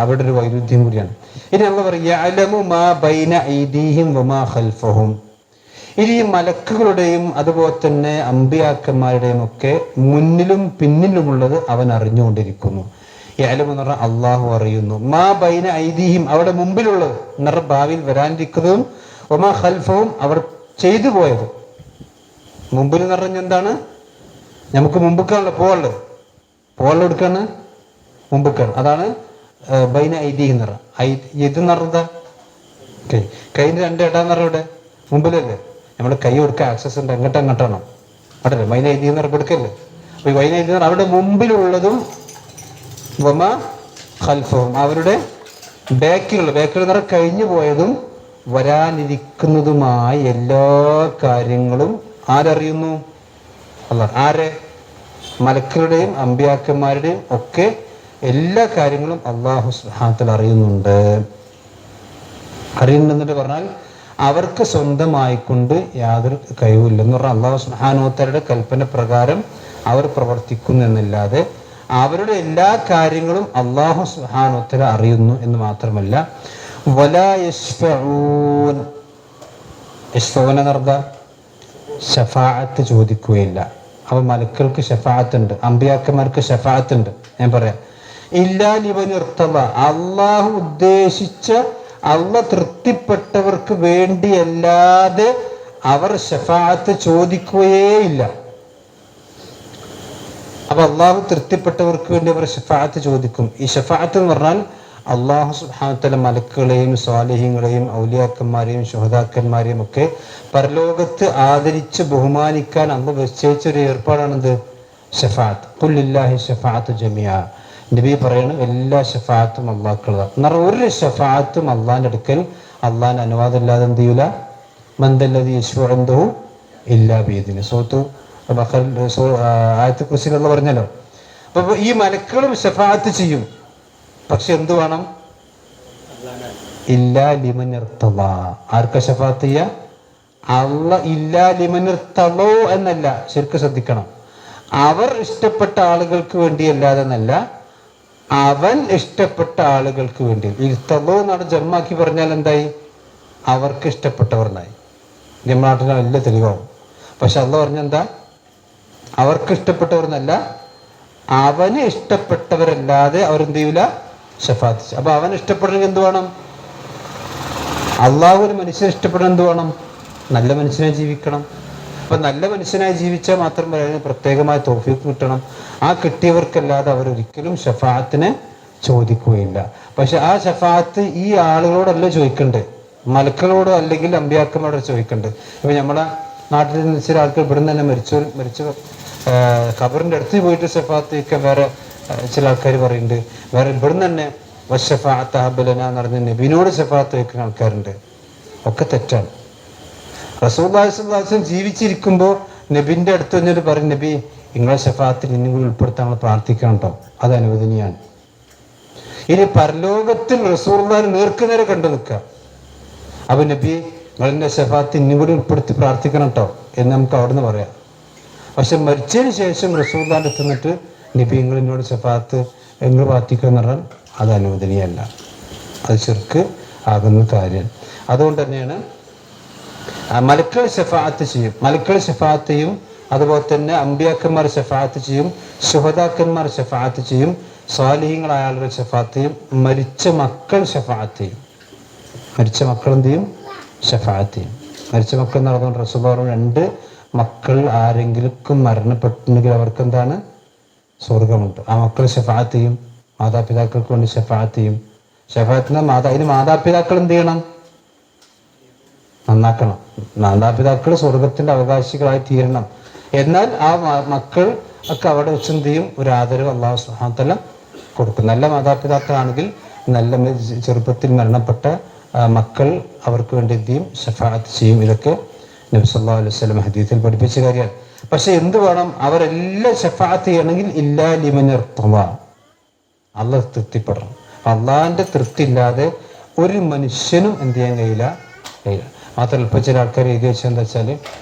അവിടെ ഒരു വൈരുദ്ധ്യം കൂടിയാണ്. ഇനി നമ്മൾ പറയും യഅലമു മാ ബൈന ഐദീഹിം വമാ ഖൽഫഹും. ഇനി ഈ മലക്കുകളുടെയും അതുപോലെ തന്നെ അമ്പിയാക്കന്മാരുടെയും ഒക്കെ മുന്നിലും പിന്നിലുമുള്ളത് അവൻ അറിഞ്ഞുകൊണ്ടിരിക്കുന്നു. യഅലമു എന്ന് പറഞ്ഞാൽ അള്ളാഹു അറിയുന്നു. മാ ബൈന ഐദീഹിം അവിടെ മുമ്പിലുള്ളത് എന്ന് പറഞ്ഞാൽ ഭാവിയിൽ വരാനിരിക്കുന്നതും, വമാ ഖൽഫഹും അവർ ചെയ്തു പോയത്. മുമ്പിൽ എന്ന് പറഞ്ഞാൽ എന്താണ്? നമുക്ക് മുമ്പുക്കാണല്ലോ പോകാനുള്ള എടുക്കാണ് മുമ്പുക്കാണ്. അതാണ് ബൈന ഐദീഹി എന്ന് പറഞ്ഞാൽ. ഇത് എന്ന് പറഞ്ഞാൽ കൈൻ്റെ രണ്ട് ഇടാന്ന് പറഞ്ഞ ഇവിടെ മുമ്പിലല്ലേ. നമ്മുടെ കൈ കൊടുക്കാൻ ആക്സസ് ഉണ്ട്, അങ്ങോട്ടാണോ അവിടെ ബൈന ഐദീഹി എന്ന് പറഞ്ഞ എടുക്കല്ലേ. അപ്പൊ ഈ ബൈന ഐദീഹി എന്ന് പറഞ്ഞാൽ അവിടെ മുമ്പിലുള്ളതും വമാ ഖൽഫഹും അവരുടെ ബാക്കിൽ എന്ന് പറഞ്ഞാൽ കഴിഞ്ഞു പോയതും വരാനിരിക്കുന്നതുമായ എല്ലാ കാര്യങ്ങളും ആരറിയുന്നു? അല്ലാഹ്. ആരെ? മലക്കുകളുടെയും അമ്പിയാക്കന്മാരുടെയും ഒക്കെ എല്ലാ കാര്യങ്ങളും അല്ലാഹു സുബ്ഹാനഹു വ തആല അറിയുന്നുണ്ട്. അറിയുന്നുണ്ടെന്ന് പറഞ്ഞാൽ അവർക്ക് സ്വന്തമായിക്കൊണ്ട് യാതൊരു കഴിവില്ലെന്ന് പറഞ്ഞാൽ അല്ലാഹു സുബ്ഹാനഹു വ തആലയുടെ കൽപ്പന പ്രകാരം അവർ പ്രവർത്തിക്കുന്നു എന്നല്ലാതെ അവരുടെ എല്ലാ കാര്യങ്ങളും അല്ലാഹു സുബ്ഹാനഹു വ തആല അറിയുന്നു എന്ന് മാത്രമല്ല വലാ യശ്ഫഊൻ, യശ്ഫഊന എന്നർത്ഥം ശഫാഅത്ത് ചോദിക്കുകയില്ല. അപ്പൊ മലക്കുകൾക്ക് ഷഫാഅത്ത് ഉണ്ട്, അമ്പിയാക്കന്മാർക്ക് ഷഫാഅത്ത് ഉണ്ട്. ഞാൻ പറയാം, ഇല്ലാ ലിമൻ ഇർത്തദ, അള്ളാഹു ഉദ്ദേശിച്ച അള്ളാഹ് തൃപ്തിപ്പെട്ടവർക്ക് വേണ്ടിയല്ലാതെ അവർ ഷഫാഅത്ത് ചോദിക്കുകയേയില്ല. അപ്പൊ അള്ളാഹു തൃപ്തിപ്പെട്ടവർക്ക് വേണ്ടി അവർ ഷഫാഅത്ത് ചോദിക്കും. ഈ ഷഫാഅത്ത് എന്ന് പറഞ്ഞാൽ അള്ളാഹു സുബ്ഹാനഹു വ തആല മലക്കുകളെയും സ്വാലിഹീങ്ങളെയും ഔലിയാക്കന്മാരെയും ശുഹദാക്കന്മാരെയും ഒക്കെ പരലോകത്ത് ആദരിച്ച് ബഹുമാനിക്കാൻ അള്ളാഹു നിശ്ചയിച്ചൊരു ഏർപ്പാടാണെന്ത്? ഷഫാഅത്ത്. ഖുൽ ലില്ലാഹി ഷഫാഅത്തു ജമീഅ. നബി പറയണം എല്ലാ ഷഫാഅത്തും അള്ളാഹ്ക്കുള്ളതാണ്. എന്നാൽ ഒരു ഷഫാഅത്തും അള്ളാഹിന്റെ അടുക്കൽ അള്ളാഹിന്റെ അനുവാദം ഇല്ലാതെ എന്ത് ചെയ്യൂല. മൻദല്ലദീ യശ്ഫഉ ഇൻദഹു ഇല്ലാ ബിഇദ്നി. ആയത്ത് കുർസിയിൽ അള്ളാഹ് പറഞ്ഞല്ലോ. അപ്പൊ ഈ മലക്കുകളും ഷഫാഅത്ത് ചെയ്യും. പക്ഷെ എന്ത് വേണം? ഇല്ലാ ലിമൻ ഇർത്തദ. ആർക്കാ ഷഫാഅത്ത് ചെയ്യുക? അള്ളാഹ്. ഇല്ലാ ലിമൻ ഇർത്തദോ എന്നല്ല, ശരിക്കും ശ്രദ്ധിക്കണം. അവർ ഇഷ്ടപ്പെട്ട ആളുകൾക്ക് വേണ്ടിയല്ലാതെ എന്നല്ല, അവൻ ഇഷ്ടപ്പെട്ട ആളുകൾക്ക് വേണ്ടി. ഇർത്തദോ എന്നാണ് ജമ്മാക്കി പറഞ്ഞാൽ എന്തായി? അവർക്ക് ഇഷ്ടപ്പെട്ടവർ എന്നായി. നമ്മുടെ നാട്ടിൽ വലിയ തെളിവാകും. പക്ഷെ അള്ളാഹ് പറഞ്ഞെന്താ? അവർക്ക് ഇഷ്ടപ്പെട്ടവർ എന്നല്ല, അവന് ഇഷ്ടപ്പെട്ടവരല്ലാതെ അവരെന്ത് ചെയ്യൂല? ഷഫാഅത്ത്. അപ്പൊ അവൻ ഇഷ്ടപ്പെടണമെങ്കിൽ എന്ത് വേണം? അള്ളാഹു ഒരു മനുഷ്യനെ ഇഷ്ടപ്പെടാൻ എന്ത് വേണം? നല്ല മനുഷ്യനായി ജീവിക്കണം. അപ്പൊ നല്ല മനുഷ്യനായി ജീവിച്ചാൽ മാത്രം അതിന് പ്രത്യേകമായ തൗഫീഖ് കിട്ടണം. ആ കിട്ടിയവർക്കല്ലാതെ അവരൊരിക്കലും ഷഫാഅത്തിനെ ചോദിക്കുകയില്ല. പക്ഷെ ആ ഷഫാഅത്ത് ഈ ആളുകളോടല്ല ചോദിക്കണ്ടേ, മലക്കളോടോ അല്ലെങ്കിൽ അമ്പിയാക്കന്മാരോട് ചോദിക്കണ്ടേ. ഇപ്പൊ നമ്മളെ നാട്ടിൽ നിന്ന് ചില ആൾക്കാർ ഇവിടുന്ന് തന്നെ മരിച്ച ഖബറിന്റെ അടുത്ത് പോയിട്ട് ഷഫാഅത്ത് ചോദിക്കാൻ വേറെ ചില ആൾക്കാർ പറയുന്നുണ്ട്. വേറെ ഇവിടുന്ന് തന്നെ വശഫാഅത്ത് ഹബലന എന്ന് പറഞ്ഞ നബിനോട് ഷഫാഅത്ത് ചോദിക്കുന്ന ആൾക്കാരുണ്ട്. ഒക്കെ തെറ്റാണ്. റസൂലുള്ളാഹി സ്വല്ലല്ലാഹു അലൈഹി വസല്ലം ജീവിച്ചിരിക്കുമ്പോൾ നബിന്റെ അടുത്ത് വന്നിട്ട് പറയും, നബി നിങ്ങളെ ഷഫാഅത്തിൽ ഇന്നും കൂടി ഉൾപ്പെടുത്താൻ നമ്മൾ പ്രാർത്ഥിക്കണം കേട്ടോ, അത് അനുവദനീയാണ്. ഇനി പരലോകത്തിൽ റസൂലുള്ളാഹിനെ നേർക്കുനേരെ കണ്ടു നിൽക്കുക. അപ്പൊ നബി നിങ്ങളെന്നെ ഷഫാഅത്തിൽ ഇന്നും കൂടി ഉൾപ്പെടുത്തി പ്രാർത്ഥിക്കണം കേട്ടോ എന്ന് നമുക്ക് അവിടുന്ന് പറയാം. പക്ഷെ മരിച്ചതിന് ശേഷം റസൂലുള്ളാഹിന്റെ അടുത്ത് നിന്നിട്ട് നബി നിങ്ങൾ എന്നോട് ഷഫാഅത്ത് നിങ്ങൾ പ്രാർത്ഥിക്കുക എന്ന് പറഞ്ഞാൽ അത് അനുവദനീയമല്ല, അത് ശിർക്ക് ആകുന്ന കാര്യം. അതുകൊണ്ട് തന്നെയാണ് മലക്കുകൾ ഷഫാഅത്ത് ചെയ്യും. മലക്കുകൾ ഷഫാഅത്ത് ചെയ്യും. അതുപോലെ തന്നെ അമ്പിയാക്കന്മാർ ഷഫാഅത്ത് ചെയ്യും, ശുഹദാക്കന്മാർ ഷഫാഅത്ത് ചെയ്യും, സ്വാലിഹീങ്ങളായ ആളുകൾ ഷഫാഅത്ത് ചെയ്യും, മരിച്ച മക്കൾ ഷഫാഅത്ത് ചെയ്യും. മരിച്ച മക്കൾ എന്ത് ചെയ്യും? ഷഫാഅത്ത് ചെയ്യും. മരിച്ച മക്കൾ എന്ന് പറഞ്ഞുകൊണ്ട് റസൂലുള്ളാഹി 2 മക്കൾ ആരെങ്കിലും മരണപ്പെട്ടിട്ടുണ്ടെങ്കിൽ അവർക്ക് എന്താണ്? സ്വർഗമുണ്ട്. ആ മക്കൾ ഷഫാഅത്ത് ചെയ്യും. മാതാപിതാക്കൾക്ക് വേണ്ടി ഷഫാഅത്ത് ചെയ്യും. ഷഫാഅത്തിന് അതിന് മാതാപിതാക്കൾ എന്ത് ചെയ്യണം? നന്നാക്കണം. മാതാപിതാക്കൾ സ്വർഗത്തിന്റെ അവകാശികളായി തീരണം. എന്നാൽ ആ മക്കൾ ഒക്കെ അവിടെ വെച്ച് എന്ത് ചെയ്യും? ഒരു ആദരവ് അല്ലാഹു സുബ്ഹാനഹു വ തആല കൊടുക്കും. നല്ല മാതാപിതാക്കളാണെങ്കിൽ നല്ല ചെറുപ്പത്തിൽ മരണപ്പെട്ട മക്കൾ അവർക്ക് വേണ്ടി എന്ത് ചെയ്യും? ഷഫാഅത്ത് ചെയ്യും. ഇതൊക്കെ നബി സല്ലല്ലാഹു അലൈഹി വസല്ലം ഹദീസിൽ പഠിപ്പിച്ച കാര്യമാണ്. പക്ഷെ എന്ത് വേണം? അവരെല്ലാം ഷഫാഅത്ത് ചെയ്യണമെങ്കിൽ ഇല്ലാ ലിമൻ ഇർത്തദ, അള്ളാഹ് തൃപ്തിപ്പെടണം. അള്ളാഹിന്റെ തൃപ്തി ഇല്ലാതെ ഒരു മനുഷ്യനും എന്ത് ചെയ്യാൻ കഴിയില്ല. മാത്രമല്ല ഇപ്പൊ ചില ആൾക്കാർ എഴുതി വെച്ചാൽ എന്താ വെച്ചാൽ,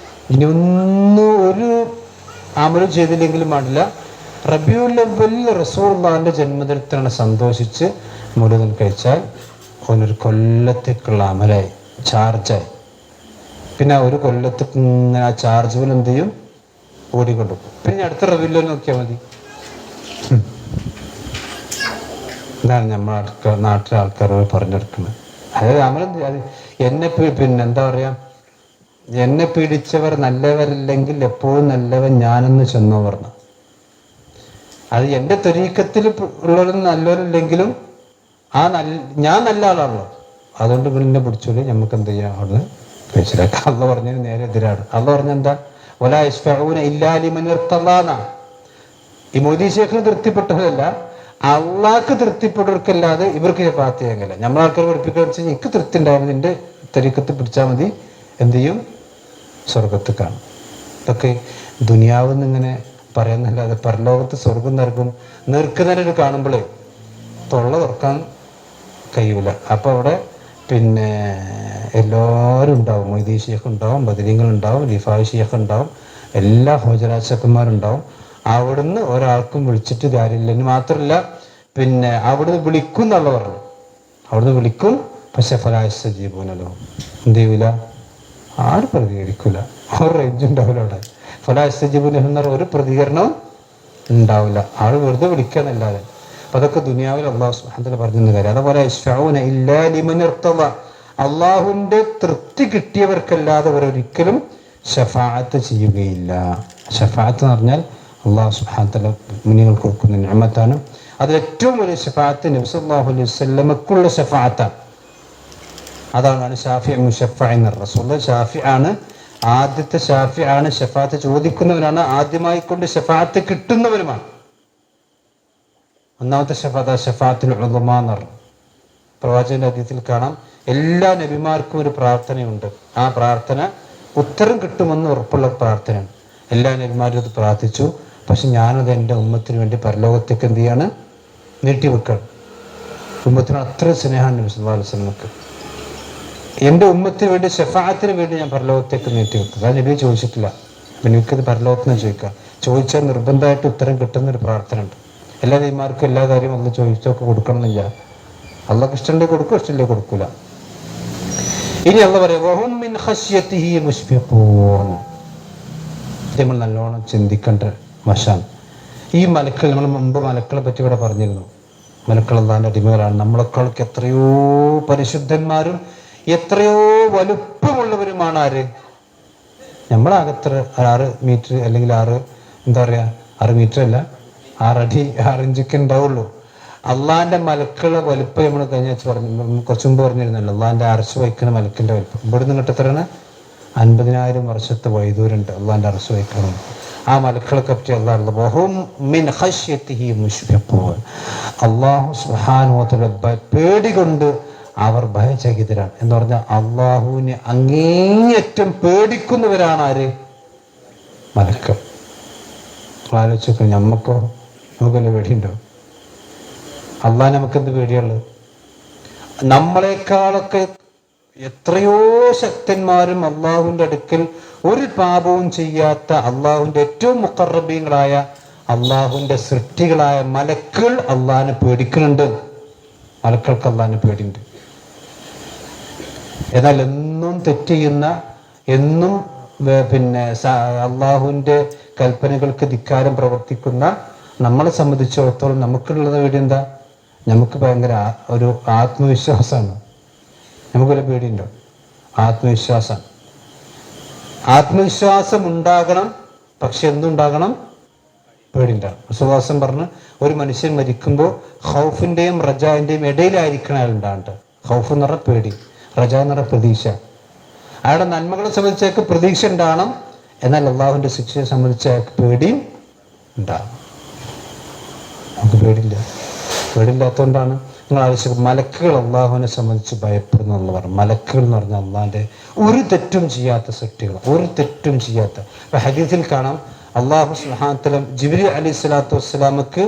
ഇനി ഒന്നും ഒരു അമലും ചെയ്തില്ലെങ്കിലും പാടില്ല, റബീഉൽ അവ്വലിൽ റസൂലുള്ളാഹിന്റെ ജന്മദിനത്തിനാണ് സന്തോഷിച്ച് മുഴുവൻ കഴിച്ചാൽ അവനൊരു കൊല്ലത്തേക്കുള്ള അമലായി, ചാർജായി. പിന്നെ ഒരു കൊല്ലത്തേക്ക് ഇങ്ങനെ ആ ചാർജ് പോലെ എന്ത് ചെയ്യും? ഓടിക്കൊണ്ടു. പിന്നെ അടുത്ത റബീഉൽ അവ്വൽ നോക്കിയാൽ മതി. ഇതാണ് നമ്മുടെ നാട്ടിലെ ആൾക്കാരോട് പറഞ്ഞെടുക്കുന്നത്. അതായത് അമലെന്ത് അത് എന്നെ പിന്നെന്താ പറയാ, എന്നെ പീഡിച്ചവർ നല്ലവരല്ലെങ്കിൽ എപ്പോഴും നല്ലവൻ ഞാനെന്ന് ചെന്നോ പറഞ്ഞു. അത് എൻ്റെ ത്വരീക്കത്തിൽ ഉള്ളവരും നല്ലവരില്ലെങ്കിലും ഞാൻ നല്ല ആളാണല്ലോ, അതുകൊണ്ട് പിന്നെ പിടിച്ചോളി, നമുക്ക് എന്ത് ചെയ്യാം? അവിടുന്ന് കഴിച്ചിലാക്കാം. അള്ളാഹ് പറഞ്ഞതിന് നേരെ എതിരാണ്. അള്ളാഹ് പറഞ്ഞെന്താ? വലാ യശ്ഫഊന ഇല്ലാ ലിമൻ ഇർത്തദാന. ഈ മോദി ശേഖിന് തൃപ്തിപ്പെട്ടവരല്ല, അള്ളാഹ്ക്ക് തൃപ്തിപ്പെട്ടവർക്കല്ലാതെ ഇവർക്ക് ഷഫാഅത്ത് ചെയ്യാൻ കഴിയില്ല. നമ്മളെ ആൾക്കാർ പഠിപ്പിക്കുക വെച്ചാൽ എനിക്ക് തൃപ്തി ഉണ്ടായിരുന്നു, നിന്റെ തരീക്കത്ത് പിടിച്ചാൽ മതി, എന്ത് ചെയ്യും? സ്വർഗത്ത് കാണും. ഇതൊക്കെ ദുനിയാവെന്ന് ഇങ്ങനെ പറയുന്നല്ലാതെ പരലോകത്ത് സ്വർഗം നൽകും നേർക്കുനേരെ കാണുമ്പോഴേ തൊള്ള തുറക്കാൻ കഴിയൂല. അപ്പൊ അവിടെ പിന്നെ എല്ലാവരും ഉണ്ടാവും. മൊയ്തീൻ ശൈഖ് ഉണ്ടാവും, ബദരീങ്ങൾ ഉണ്ടാവും, റിഫായി ശൈഖ് ഉണ്ടാവും, എല്ലാ ഹോജരാജക്കന്മാരുണ്ടാവും. അവിടുന്ന് ഒരാൾക്കും വിളിച്ചിട്ട് കാര്യമില്ല. ഇനി മാത്രമല്ല പിന്നെ അവിടുന്ന് വിളിക്കും എന്നുള്ള പറഞ്ഞു. അവിടുന്ന് വിളിക്കും, പക്ഷെ ഫലായസ്തജീബൂനലോ എന്ത് ചെയ്യൂല, ആരും പ്രതികരിക്കൂല, ഒരു റേഞ്ച് ഉണ്ടാവില്ല അവിടെ. ഫലായസ്തജീബൂന എന്ന് പറഞ്ഞ ഒരു പ്രതികരണം ഉണ്ടാവില്ല, ആൾ വെറുതെ വിളിക്കാന്നല്ലാതെ. അപ്പൊ അതൊക്കെ ദുനിയാവിൽ അള്ളാഹു സുബ്ഹാനഹു വ തആല പറഞ്ഞ കാര്യം. അതുപോലെ യശ്ഫഊന ഇല്ലാ ലിമൻ ഇർതദ, അള്ളാഹുവിന്റെ തൃപ്തി കിട്ടിയവർക്കല്ലാതെ അവരൊരിക്കലും ശഫാഅത്ത് ചെയ്യുകയില്ല. ശഫാഅത്ത് എന്ന് പറഞ്ഞാൽ അള്ളാഹു സുബ്ഹാനഹു വ തആല മുഅ്മിനീങ്ങൾക്ക് കൊടുക്കുന്ന നിഅമത്താണ്. അതിൽ ഏറ്റവും വലിയ ശഫാഅത്ത് നബി സല്ലല്ലാഹു അലൈഹി വസല്ലമക്കുള്ള ശഫാഅത്താണ്. അതാണ് ഷാഫിഉ മുശഫ്ഫഅ എന്ന് പറഞ്ഞത്. റസൂലുള്ളാഹി ഷാഫിആണ്, ആദ്യത്തെ ഷാഫിആണ്, ശഫാഅത്ത് ചോദിക്കുന്നവനാണ്, ആദ്യമായി കൊണ്ട് ശഫാഅത്ത് കിട്ടുന്നവരുമാണ്. ഒന്നാമത്തെ ശഫാഅത്ത് ശഫാഅത്തുൽ ഉളുമ എന്ന് പറഞ്ഞു. പ്രവാചകന്റെ ഹദീസിൽ കാണാം, എല്ലാ നബിമാർക്കും ഒരു പ്രാർത്ഥനയുണ്ട്. ആ പ്രാർത്ഥന ഉത്തരം കിട്ടുമെന്ന് ഉറപ്പുള്ള പ്രാർത്ഥനയാണ്. എല്ലാ നബിമാരും അത് പ്രാർത്ഥിച്ചു. പക്ഷെ ഞാനത് എൻ്റെ ഉമ്മത്തിന് വേണ്ടി പരലോകത്തേക്ക് എന്ത് ചെയ്യാണ്, നീട്ടിവെക്കണം. ഉമ്മത്തിന് അത്ര സ്നേഹമാണ് നബി സല്ലല്ലാഹു അലൈഹി വസല്ലമക്ക്. എൻ്റെ ഉമ്മത്തിന് വേണ്ടി ശഫാഅത്തിന് വേണ്ടി ഞാൻ പരലോകത്തേക്ക് നീട്ടിവെക്കുക. അത് നബി ചോദിച്ചിട്ടില്ല. അപ്പം എനിക്കത് പരലോകത്തിന് ചോദിക്കാം. ചോദിച്ചാൽ നിർബന്ധമായിട്ട് ഉത്തരം കിട്ടുന്നൊരു പ്രാർത്ഥന ഉണ്ട്. എല്ലാ നബിമാർക്കും എല്ലാ കാര്യവും അല്ല ചോദിച്ചൊക്കെ കൊടുക്കണമെന്നില്ല. അള്ളാഹ്ക്ക് ഇഷ്ടമുണ്ടെങ്കിൽ കൊടുക്കും, ഇഷ്ടമില്ലെങ്കിൽ കൊടുക്കൂല. ഇനി അള്ളാഹ് പറയാം, വഹും മിൻ ഖശ്യതിഹി മുശ്ഫിഖൂൻ. നമ്മൾ നല്ലോണം ചിന്തിക്കേണ്ട വശാണ് ഈ മലക്കൾ. നമ്മൾ മുമ്പ് മലക്കളെ പറ്റി ഇവിടെ പറഞ്ഞിരുന്നു. മലക്കൾ അള്ളാഹിന്റെ അടിമകളാണ്. നമ്മളെക്കാൾക്ക് എത്രയോ പരിശുദ്ധന്മാരും എത്രയോ വലുപ്പമുള്ളവരുമാണ് ആര്? നമ്മളകത്ര 6 മീറ്റർ അല്ലെങ്കിൽ 6 മീറ്റർ അല്ല, 6 അടി 6 ഇഞ്ചൊക്കെ ഉണ്ടാവുള്ളൂ. അള്ളാഹിന്റെ മലക്കളെ വലുപ്പം നമ്മൾ കഴിഞ്ഞ പറഞ്ഞു, കുറച്ചു മുമ്പ് പറഞ്ഞിരുന്നല്ലോ. അള്ളാഹിന്റെ അർശ് വഹിക്കുന്ന മലക്കിന്റെ വലുപ്പം ഇവിടെ നിന്ന് എത്രയാണ്? 50,000 വർഷത്തെ വൈദൂരുണ്ട് അള്ളാഹിന്റെ അർശ് വഹിക്കണം. ആ മലക്കളെ പറ്റി അള്ളാഹു സുബ്ഹാനഹു വ തആല പേടികൊണ്ട് അവർ ഭയചകിതരാണ് എന്ന് പറഞ്ഞാൽ അള്ളാഹുവിനെ അങ്ങേയറ്റം പേടിക്കുന്നവരാണ് ആര്? മലക്കൾ. ആലോചിച്ചു, നമുക്കല്ല പേടിയുണ്ടോ? അള്ളാഹ് നമുക്കെന്ത് പേടിയുള്ളത്? നമ്മളെക്കാളൊക്കെ എത്രയോ ശക്തന്മാരും അള്ളാഹുവിൻ്റെ അടുക്കൽ ഒരു പാപവും ചെയ്യാത്ത അള്ളാഹുവിൻ്റെ ഏറ്റവും മുഖറബീങ്ങളായ അള്ളാഹുവിൻ്റെ സൃഷ്ടികളായ മലക്കൾ അള്ളാഹിനെ പേടിക്കുന്നുണ്ട്. മലക്കൾക്ക് അള്ളാഹിനെ പേടിയുണ്ട്. എന്നാൽ എന്നും തെറ്റ് ചെയ്യുന്ന, എന്നും പിന്നെ അള്ളാഹുവിൻ്റെ കൽപ്പനകൾക്ക് ധിക്കാരം പ്രവർത്തിക്കുന്ന നമ്മളെ സംബന്ധിച്ചിടത്തോളം നമുക്കുള്ളത് പേടി എന്താ? നമുക്ക് ഭയങ്കര ഒരു ആത്മവിശ്വാസമാണ്. നമുക്കൊരു പേടിയുണ്ടോ? ആത്മവിശ്വാസമാണ്. ആത്മവിശ്വാസം ഉണ്ടാകണം, പക്ഷെ എന്തുണ്ടാകണം? പേടിയുണ്ടാകും. സുവാസം പറഞ്ഞ് ഒരു മനുഷ്യൻ മരിക്കുമ്പോൾ ഖൗഫിൻ്റെയും റജാവിൻ്റെയും ഇടയിലായിരിക്കണം അയാൾ ഉണ്ടാകേണ്ടത്. ഖൗഫ് എന്ന് പറഞ്ഞാൽ പേടി, റജ എന്ന് പറഞ്ഞാൽ പ്രതീക്ഷ. അയാളുടെ നന്മകളെ സംബന്ധിച്ച് അയാൾക്ക് പ്രതീക്ഷ ഉണ്ടാകണം, എന്നാൽ അള്ളാഹുവിൻ്റെ ശിക്ഷയെ സംബന്ധിച്ച് അയാൾക്ക് പേടിയും ഉണ്ടാകും. നമുക്ക് പേടിയില്ല. പേടിയില്ലാത്തതുകൊണ്ടാണ് നിങ്ങൾ ആവശ്യം മലക്കുകൾ അള്ളാഹുവിനെ സംബന്ധിച്ച് ഭയപ്പെടുന്നു എന്ന് പറഞ്ഞു. മലക്കുകൾ എന്ന് പറഞ്ഞാൽ അള്ളാഹിൻ്റെ ഒരു തെറ്റും ചെയ്യാത്ത സൃഷ്ടികൾ, ഒരു തെറ്റും ചെയ്യാത്ത. ഇപ്പം ഹദീസിൽ കാണാം, അള്ളാഹു സുബ്ഹാനഹു വ തആല ജിബ്രീൽ അലൈഹി സ്വലാത്തു വസ്സലാമക്ക്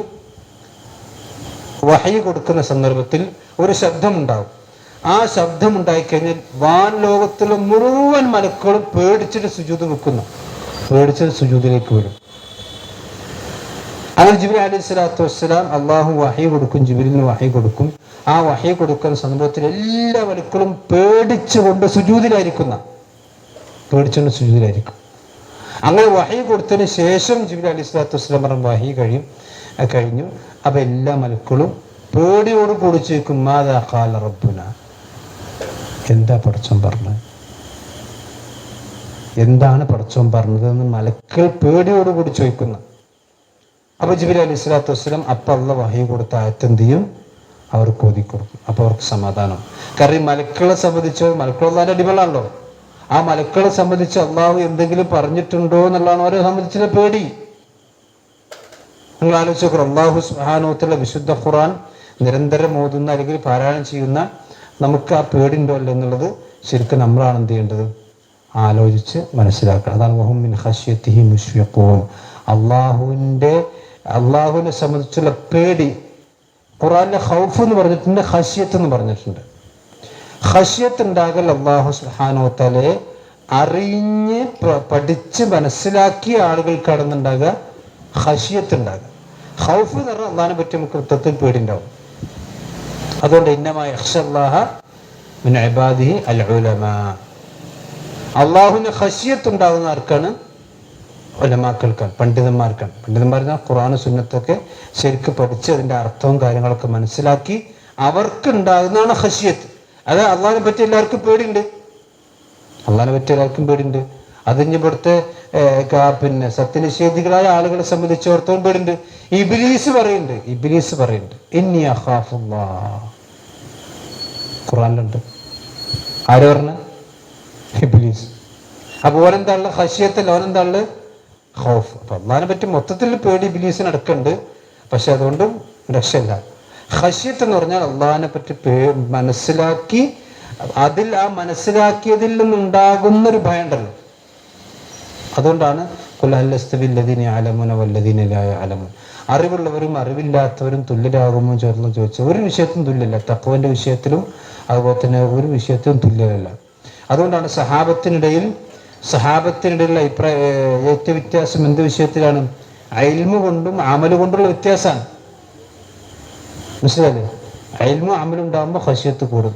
വഹയി കൊടുക്കുന്ന സന്ദർഭത്തിൽ ഒരു ശബ്ദമുണ്ടാവും. ആ ശബ്ദം ഉണ്ടായിക്കഴിഞ്ഞാൽ വാൻ ലോകത്തിലെ മുഴുവൻ മലക്കുകളും പേടിച്ചിട്ട് സുജൂദ് വെക്കുന്നു, പേടിച്ചിട്ട് സുജൂദിലേക്ക് വരും. അങ്ങനെ ജിബ്രീൽ അലൈഹി സ്വലാത്തു വസ്സലാം അള്ളാഹു വഹയി കൊടുക്കും, ജിബ്രീലിന് വഹയി കൊടുക്കും. ആ വഹയി കൊടുക്കുന്ന സന്ദർഭത്തിൽ എല്ലാ മലക്കുകളും പേടിച്ചുകൊണ്ട് സുജൂദിലായിരിക്കും. അങ്ങനെ വഹയി കൊടുത്തതിന് ശേഷം ജിബ്രീൽ അലൈഹി സ്വലാത്തു വസ്സലാം പറഞ്ഞു വഹയി കഴിഞ്ഞു. അപ്പൊ എല്ലാ മലക്കുകളും പേടിയോട് കൂടി ചോദിക്കും, മാദാ ഖാല റബ്ബുന, എന്താ പടച്ചോൻ പറഞ്ഞത്, എന്താണ് പടച്ചോൻ പറഞ്ഞതെന്ന് മലക്കൾ പേടിയോട് കൂടി ചോദിക്കുന്നു. അപ്പൊ ജിബ്രീൽ അലൈഹി സ്വലാത്തു വസ്സലാം അപ്പൊ അള്ളാഹ് വഹയി കൊടുത്ത ആയത്ത് എന്ത് ചെയ്യും? അവർക്ക് ഓതി കൊടുക്കും. അപ്പൊ അവർക്ക് സമാധാനം. കാരണം ഈ മലക്കളെ സംബന്ധിച്ച്, മലക്കൾ അള്ളാഹിന്റെ അടിമകളാണല്ലോ. ആ മലക്കളെ സംബന്ധിച്ച് അള്ളാഹു എന്തെങ്കിലും പറഞ്ഞിട്ടുണ്ടോ എന്നുള്ളതാണ് അവരെ സംബന്ധിച്ചുള്ള പേടി. നിങ്ങൾ ആലോചിച്ച് നോക്കണം, അള്ളാഹു സുബ്ഹാനഹു വ തആല വിശുദ്ധ ഖുർആൻ നിരന്തരം ഓതുന്ന അല്ലെങ്കിൽ പാരായണം ചെയ്യുന്ന നമുക്ക് ആ പേടിയുണ്ടോ അല്ല എന്നുള്ളത് ശരിക്കും നമ്മളാണ് എന്ത് ചെയ്യേണ്ടത്? ആലോചിച്ച് മനസ്സിലാക്കണം. അതാണ് വഹും മിൻ ഖശ്യതിഹി മുശ്ഫിഖൂൻ. അള്ളാഹുവിനെ സംബന്ധിച്ചുള്ള പേടി. ഖുർആനിലെ ഖൗഫ് എന്ന് പറഞ്ഞിട്ടുണ്ട്, ഖശ്യത്ത് എന്ന് പറഞ്ഞിട്ടുണ്ട്. ഖശ്യത്ത് ഉണ്ടാകൽ അള്ളാഹു സുബ്ഹാനഹു വ തആലയെ അറിഞ്ഞ് പഠിച്ച് മനസ്സിലാക്കിയ ആളുകൾക്കാണെന്നുണ്ടാകുക ഖശിയത്ത് ഉണ്ടാകുക. ഖൗഫ് എന്ന് പറഞ്ഞാൽ അള്ളാഹിനെ പറ്റി നമുക്ക് മൊത്തത്തിൽ പേടിണ്ടാവും. അതുകൊണ്ട് ഇന്നമാ യഖ്ശല്ലാഹ മിൻ ഇബാദിഹി അൽ ഉലമാ. അള്ളാഹുവിന് ഖശിയത്ത് ഉണ്ടാകുന്ന ആർക്കാണ്? ഉലമാക്കൾക്കാണ്, പണ്ഡിതന്മാർക്കാണ്. പണ്ഡിതന്മാർ ഖുർആനും സുന്നത്തൊക്കെ ശരിക്കും പഠിച്ച് അതിൻ്റെ അർത്ഥവും കാര്യങ്ങളൊക്കെ മനസ്സിലാക്കി അവർക്കുണ്ടാകുന്നതാണ് ഖശിയത്ത്. അത് അള്ളാഹിനെ പറ്റി എല്ലാവർക്കും പേടിയുണ്ട്. അള്ളാഹിനെ പറ്റി എല്ലാവർക്കും പേടിയുണ്ട്. അതിന് ഇവിടുത്തെ പിന്നെ സത്യനിഷേധികളായ ആളുകളെ സംബന്ധിച്ചിടത്തോളം പേടിയുണ്ട്. ഇബ്ലീസ് പറയുന്നുണ്ട് ഇന്നി അഖാഫുല്ലാഹ്. ഖുർആനിലുണ്ട്. ആര് പറഞ്ഞ? ഇബ്ലീസ്. അപ്പൊ ഓനെന്താള്? ഖശിയത്തല്ല, ഓനെന്താള്? ഖൗഫ്. അപ്പൊ അള്ളാഹിനെ പറ്റി മൊത്തത്തിൽ പേടി ഇബ്ലീസിന് അടക്കമുണ്ട്. പക്ഷെ അതുകൊണ്ടും രക്ഷയില്ല. ഖശിയത്ത് എന്ന് പറഞ്ഞാൽ അള്ളാഹിനെ പറ്റി മനസ്സിലാക്കി അതിൽ ആ മനസ്സിലാക്കിയതിൽ നിന്നുണ്ടാകുന്നൊരു ഭയം ഉണ്ടല്ലോ. അതുകൊണ്ടാണ് അറിവുള്ളവരും അറിവില്ലാത്തവരും തുല്യരാകുമോ ചേർന്ന് ചോദിച്ചത്. ഒരു വിഷയത്തിലും തുല്യല്ല. തഖ്വന്റെ വിഷയത്തിലും അതുപോലെ തന്നെ ഒരു വിഷയത്തിലും തുല്യമല്ല. അതുകൊണ്ടാണ് സഹാബത്തിനിടയിലുള്ള ഏറ്റവും വ്യത്യാസം എന്ത് വിഷയത്തിലാണ്? ഇൽമു കൊണ്ടും അമല് കൊണ്ടുള്ള വ്യത്യാസമാണ്. മനസ്സിലല്ലേ? ഇൽമു അമലും ഉണ്ടാകുമ്പോൾ ഖശിയത്ത് കൂടും.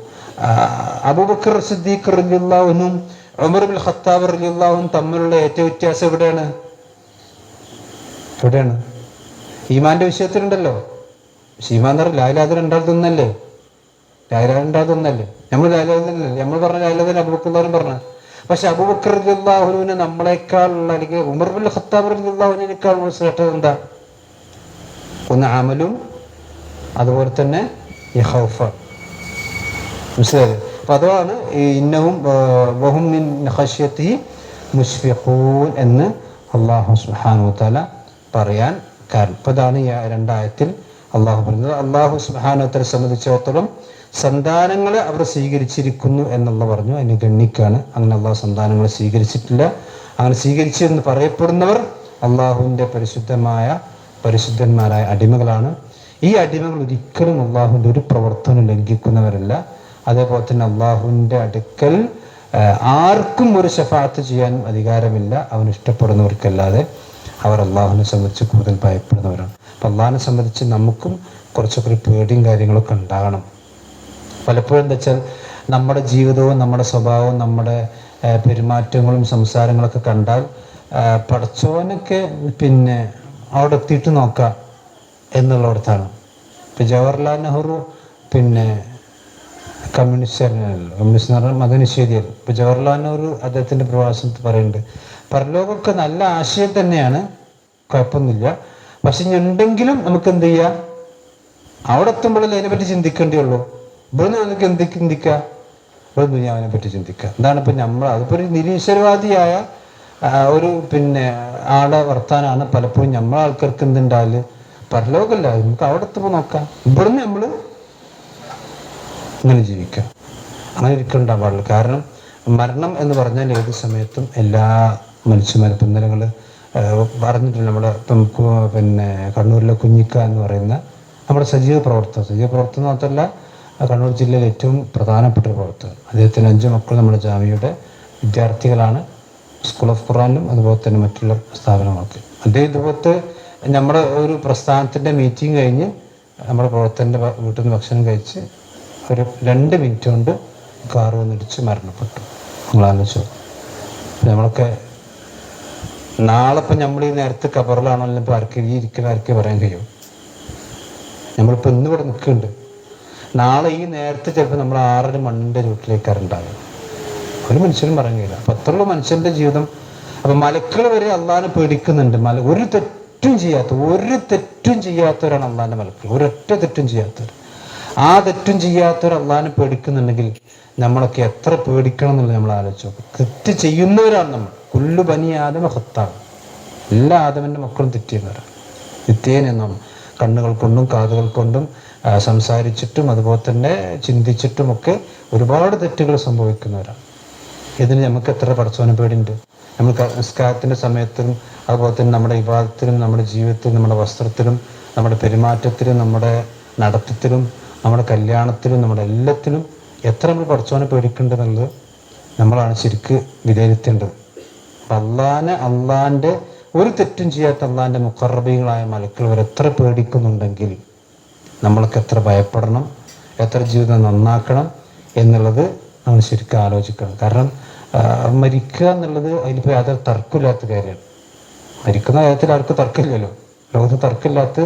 അബൂബക്കർ സിദ്ദീഖ് റളിയല്ലാഹു അൻഹും ഉമർ ഇബ്നുൽ ഖത്താബ് റളിയല്ലാഹു അൻഹു തമ്മിലുള്ള ഏറ്റവും വ്യത്യാസം എവിടെയാണ്? ഈമാന്റെ വിഷയത്തിലുണ്ടല്ലോ. ഈമാൻ എന്ന് പറഞ്ഞാൽ ലാ ഇലാഹ ഇല്ലല്ലാഹ് രണ്ടാമതൊന്നല്ലേ? നമ്മൾ ലാ ഇലാഹ ഇല്ലല്ലാഹ് നമ്മൾ പറഞ്ഞ ലാ ഇലാഹ ഇല്ലല്ലാഹ് അബൂബക്കർ പറഞ്ഞ. പക്ഷെ അബൂബക്കർ റളിയല്ലാഹു അൻഹുവിന് നമ്മളെക്കാൾ അല്ലെങ്കിൽ ഉമർ ഇബ്നുൽ ഖത്താബ് റളിയല്ലാഹു അൻഹുവിനേക്കാൾ ശ്രേഷ്ഠത എന്താ? ഒന്ന് അമലും അതുപോലെ തന്നെ ഈ ഖൗഫ്. മനസ്സിലായത്? അപ്പൊ അതാണ് ഇന്നഹും വഹും മിൻ ഖശിയതിഹി മുശ്ഫിഖൂൻ എന്ന് അല്ലാഹു സുബ്ഹാനഹു വ തആല പറയാൻ കാരണം. അപ്പൊ അതാണ് ഈ രണ്ടായത്തിൽ അള്ളാഹു പറയുന്നത്. അള്ളാഹു സുബ്ഹാനഹു വ തആല സംബന്ധിച്ചിടത്തോളം സന്താനങ്ങളെ അവർ സ്വീകരിച്ചിരിക്കുന്നു എന്നുള്ള പറഞ്ഞു. അതിന് ഗണ്ണിക്കാണ്. അങ്ങനെ അള്ളാഹു സന്താനങ്ങളെ സ്വീകരിച്ചിട്ടില്ല. അങ്ങനെ സ്വീകരിച്ചു എന്ന് പറയപ്പെടുന്നവർ അള്ളാഹുവിൻ്റെ പരിശുദ്ധന്മാരായ അടിമകളാണ്. ഈ അടിമകൾ ഒരിക്കലും അള്ളാഹുവിൻ്റെ ഒരു പ്രവർത്തനം ലംഘിക്കുന്നവരല്ല. അതേപോലെ തന്നെ അള്ളാഹുവിൻ്റെ അടുക്കൽ ആർക്കും ഒരു ശഫാഅത്ത് ചെയ്യാനും അധികാരമില്ല അവൻ ഇഷ്ടപ്പെടുന്നവർക്കല്ലാതെ. അവർ അള്ളാഹുവിനെ സംബന്ധിച്ച് കൂടുതൽ ഭയപ്പെടുന്നവരാണ്. അപ്പം അള്ളാഹിനെ സംബന്ധിച്ച് നമുക്കും കുറച്ചൊക്കെ ഒരു പേടിയും കാര്യങ്ങളൊക്കെ ഉണ്ടാകണം. പലപ്പോഴും എന്താ വെച്ചാൽ നമ്മുടെ ജീവിതവും നമ്മുടെ സ്വഭാവവും നമ്മുടെ പെരുമാറ്റങ്ങളും സംസാരങ്ങളൊക്കെ കണ്ടാൽ പടച്ചോനൊക്കെ പിന്നെ അവിടെ എത്തിയിട്ട് നോക്കാം എന്നുള്ളിടത്താണ്. ഇപ്പം ജവഹർലാൽ നെഹ്റു പിന്നെ കമ്മ്യൂണിസ്റ്റ് എന്ന് പറഞ്ഞാൽ മതനിഷേധിയായിരുന്നു. ഇപ്പം ജവഹർലാൽ നെഹ്റു അദ്ദേഹത്തിൻ്റെ പ്രവാസത്തിൽ പറയുന്നുണ്ട്, പരലോകമൊക്കെ നല്ല ആശയം തന്നെയാണ്, കുഴപ്പമൊന്നുമില്ല. പക്ഷെ ഇനി ഉണ്ടെങ്കിലും നമുക്ക് എന്ത് ചെയ്യാം, അവിടെ എത്തുമ്പോഴല്ലേ അതിനെപ്പറ്റി ചിന്തിക്കേണ്ടിയുള്ളൂ. ഇവിടുന്ന് നമുക്ക് എന്ത് ചിന്തിക്കുക? ഇവിടെ ദുനിയാവിനെ പറ്റി ചിന്തിക്കുക. എന്താണ് ഇപ്പം നമ്മൾ അതിപ്പോൾ ഒരു നിരീശ്വരവാദിയായ ഒരു പിന്നെ ആളെ വർത്താനാണ് പലപ്പോഴും നമ്മളെ ആൾക്കാർക്ക് എന്തുണ്ടാവില്ല, പരലോകമല്ല, നമുക്ക് അവിടെ എത്തുമ്പോൾ നോക്കാം, ഇവിടുന്ന് നമ്മൾ ഇങ്ങനെ ജീവിക്കുക. അങ്ങനെ ഇരിക്കുന്നുണ്ടാകാൻ പാടില്ല. കാരണം മരണം എന്ന് പറഞ്ഞാൽ ഏത് സമയത്തും എല്ലാ മനുഷ്യന്മാരും ഇപ്പം ഇന്നലെ ഞങ്ങൾ പറഞ്ഞിട്ടില്ല, നമ്മുടെ ഇപ്പം പിന്നെ കണ്ണൂരിലെ കുഞ്ഞിക്ക എന്ന് പറയുന്ന നമ്മുടെ സജീവ പ്രവർത്തനം മാത്രമല്ല കണ്ണൂർ ജില്ലയിലെ ഏറ്റവും പ്രധാനപ്പെട്ട ഒരു പ്രവർത്തകർ. അദ്ദേഹത്തിന് 5 മക്കൾ നമ്മുടെ ജാമിയയുടെ വിദ്യാർത്ഥികളാണ്, സ്കൂൾ ഓഫ് ഖുറാനിലും അതുപോലെ തന്നെ മറ്റുള്ള സ്ഥാപനങ്ങളൊക്കെ. അദ്ദേഹം ഇതുപോലത്തെ നമ്മുടെ ഒരു പ്രസ്ഥാനത്തിൻ്റെ മീറ്റിംഗ് കഴിഞ്ഞ് നമ്മുടെ പ്രവർത്തകൻ്റെ വീട്ടിൽ നിന്ന് ഭക്ഷണം കഴിച്ച് ഒരു 2 മിനിറ്റ് കൊണ്ട് കാറ് വന്നിടിച്ച് മരണപ്പെട്ടു. നമ്മളാലോചിച്ചു. നമ്മളൊക്കെ നാളെ ഇപ്പം നമ്മൾ ഈ നേരത്തെ കബറിലാണോ ഇപ്പോൾ ഈ ഇരിക്കുന്ന ആർക്കേ പറയാൻ കഴിയും. നമ്മളിപ്പോൾ ഇന്നിവിടെ നിൽക്കുന്നുണ്ട്, നാളെ ഈ നേരത്തെ ചിലപ്പോൾ നമ്മൾ 6 മണ്ണിൻ്റെ ചുവട്ടിലേക്ക് ഉണ്ടാകും. ഒരു മനുഷ്യനും പറയാൻ കഴിയില്ല. അപ്പം അത്രയുള്ള മനുഷ്യൻ്റെ ജീവിതം. അപ്പം മലക്കൾ വരെ അള്ളാഹിനെ പേടിക്കുന്നുണ്ട്. ഒരു തെറ്റും ചെയ്യാത്തവരാണ് അള്ളാഹിൻ്റെ മലക്കൾ. ഒരൊറ്റ തെറ്റും ചെയ്യാത്തവർ. ആ തെറ്റും ചെയ്യാത്തവർ അള്ളാഹിനെ പേടിക്കുന്നുണ്ടെങ്കിൽ നമ്മളൊക്കെ എത്ര പേടിക്കണം എന്നുള്ളത് നമ്മൾ ആലോചിച്ച് നോക്കും. തെറ്റ് ചെയ്യുന്നവരാണ് നമ്മൾ. കുല്ലു ബനി ആദമ ഖത്താഅ. എല്ലാ ആദമിൻ്റെ മക്കളും തെറ്റ് ചെയ്യുന്നവരാണ്. നിത്യേനെന്നും കണ്ണുകൾ കൊണ്ടും കാതുകൾ കൊണ്ടും സംസാരിച്ചിട്ടും അതുപോലെ തന്നെ ചിന്തിച്ചിട്ടുമൊക്കെ ഒരുപാട് തെറ്റുകൾ സംഭവിക്കുന്നവരാണ്. ഇതിന് നമുക്ക് എത്ര പടച്ചോനെ പേടിയുണ്ട്. നമ്മൾ നിസ്കാരത്തിൻ്റെ സമയത്തിലും അതുപോലെ തന്നെ നമ്മുടെ ഇബാദത്തിലും നമ്മുടെ ജീവിതത്തിലും നമ്മുടെ വസ്ത്രത്തിലും നമ്മുടെ പെരുമാറ്റത്തിലും നമ്മുടെ നടത്തത്തിലും നമ്മുടെ കല്യാണത്തിലും നമ്മുടെ എല്ലാത്തിലും എത്ര നമ്മൾ പടച്ചോനെ പേടിക്കേണ്ടതെന്നുള്ളത് നമ്മളാണ് ശരിക്ക് വിലയിരുത്തേണ്ടത്. അപ്പം അള്ളാഹിൻ്റെ ഒരു തെറ്റും ചെയ്യാത്ത അള്ളാഹിൻ്റെ മുഖറബികളായ മലക്കൾ വരെ എത്ര പേടിക്കുന്നുണ്ടെങ്കിൽ നമ്മൾക്ക് എത്ര ഭയപ്പെടണം, എത്ര ജീവിതം നന്നാക്കണം എന്നുള്ളത് നമ്മൾ ശരിക്കും ആലോചിക്കണം. കാരണം മരിക്കുക എന്നുള്ളത് അതിലിപ്പോൾ യാതൊരു തർക്കമില്ലാത്ത കാര്യമാണ്. മരിക്കുന്ന കാര്യത്തിൽ ആർക്കും തർക്കമില്ലല്ലോ, ലോകത്ത് തർക്കമില്ലാത്ത.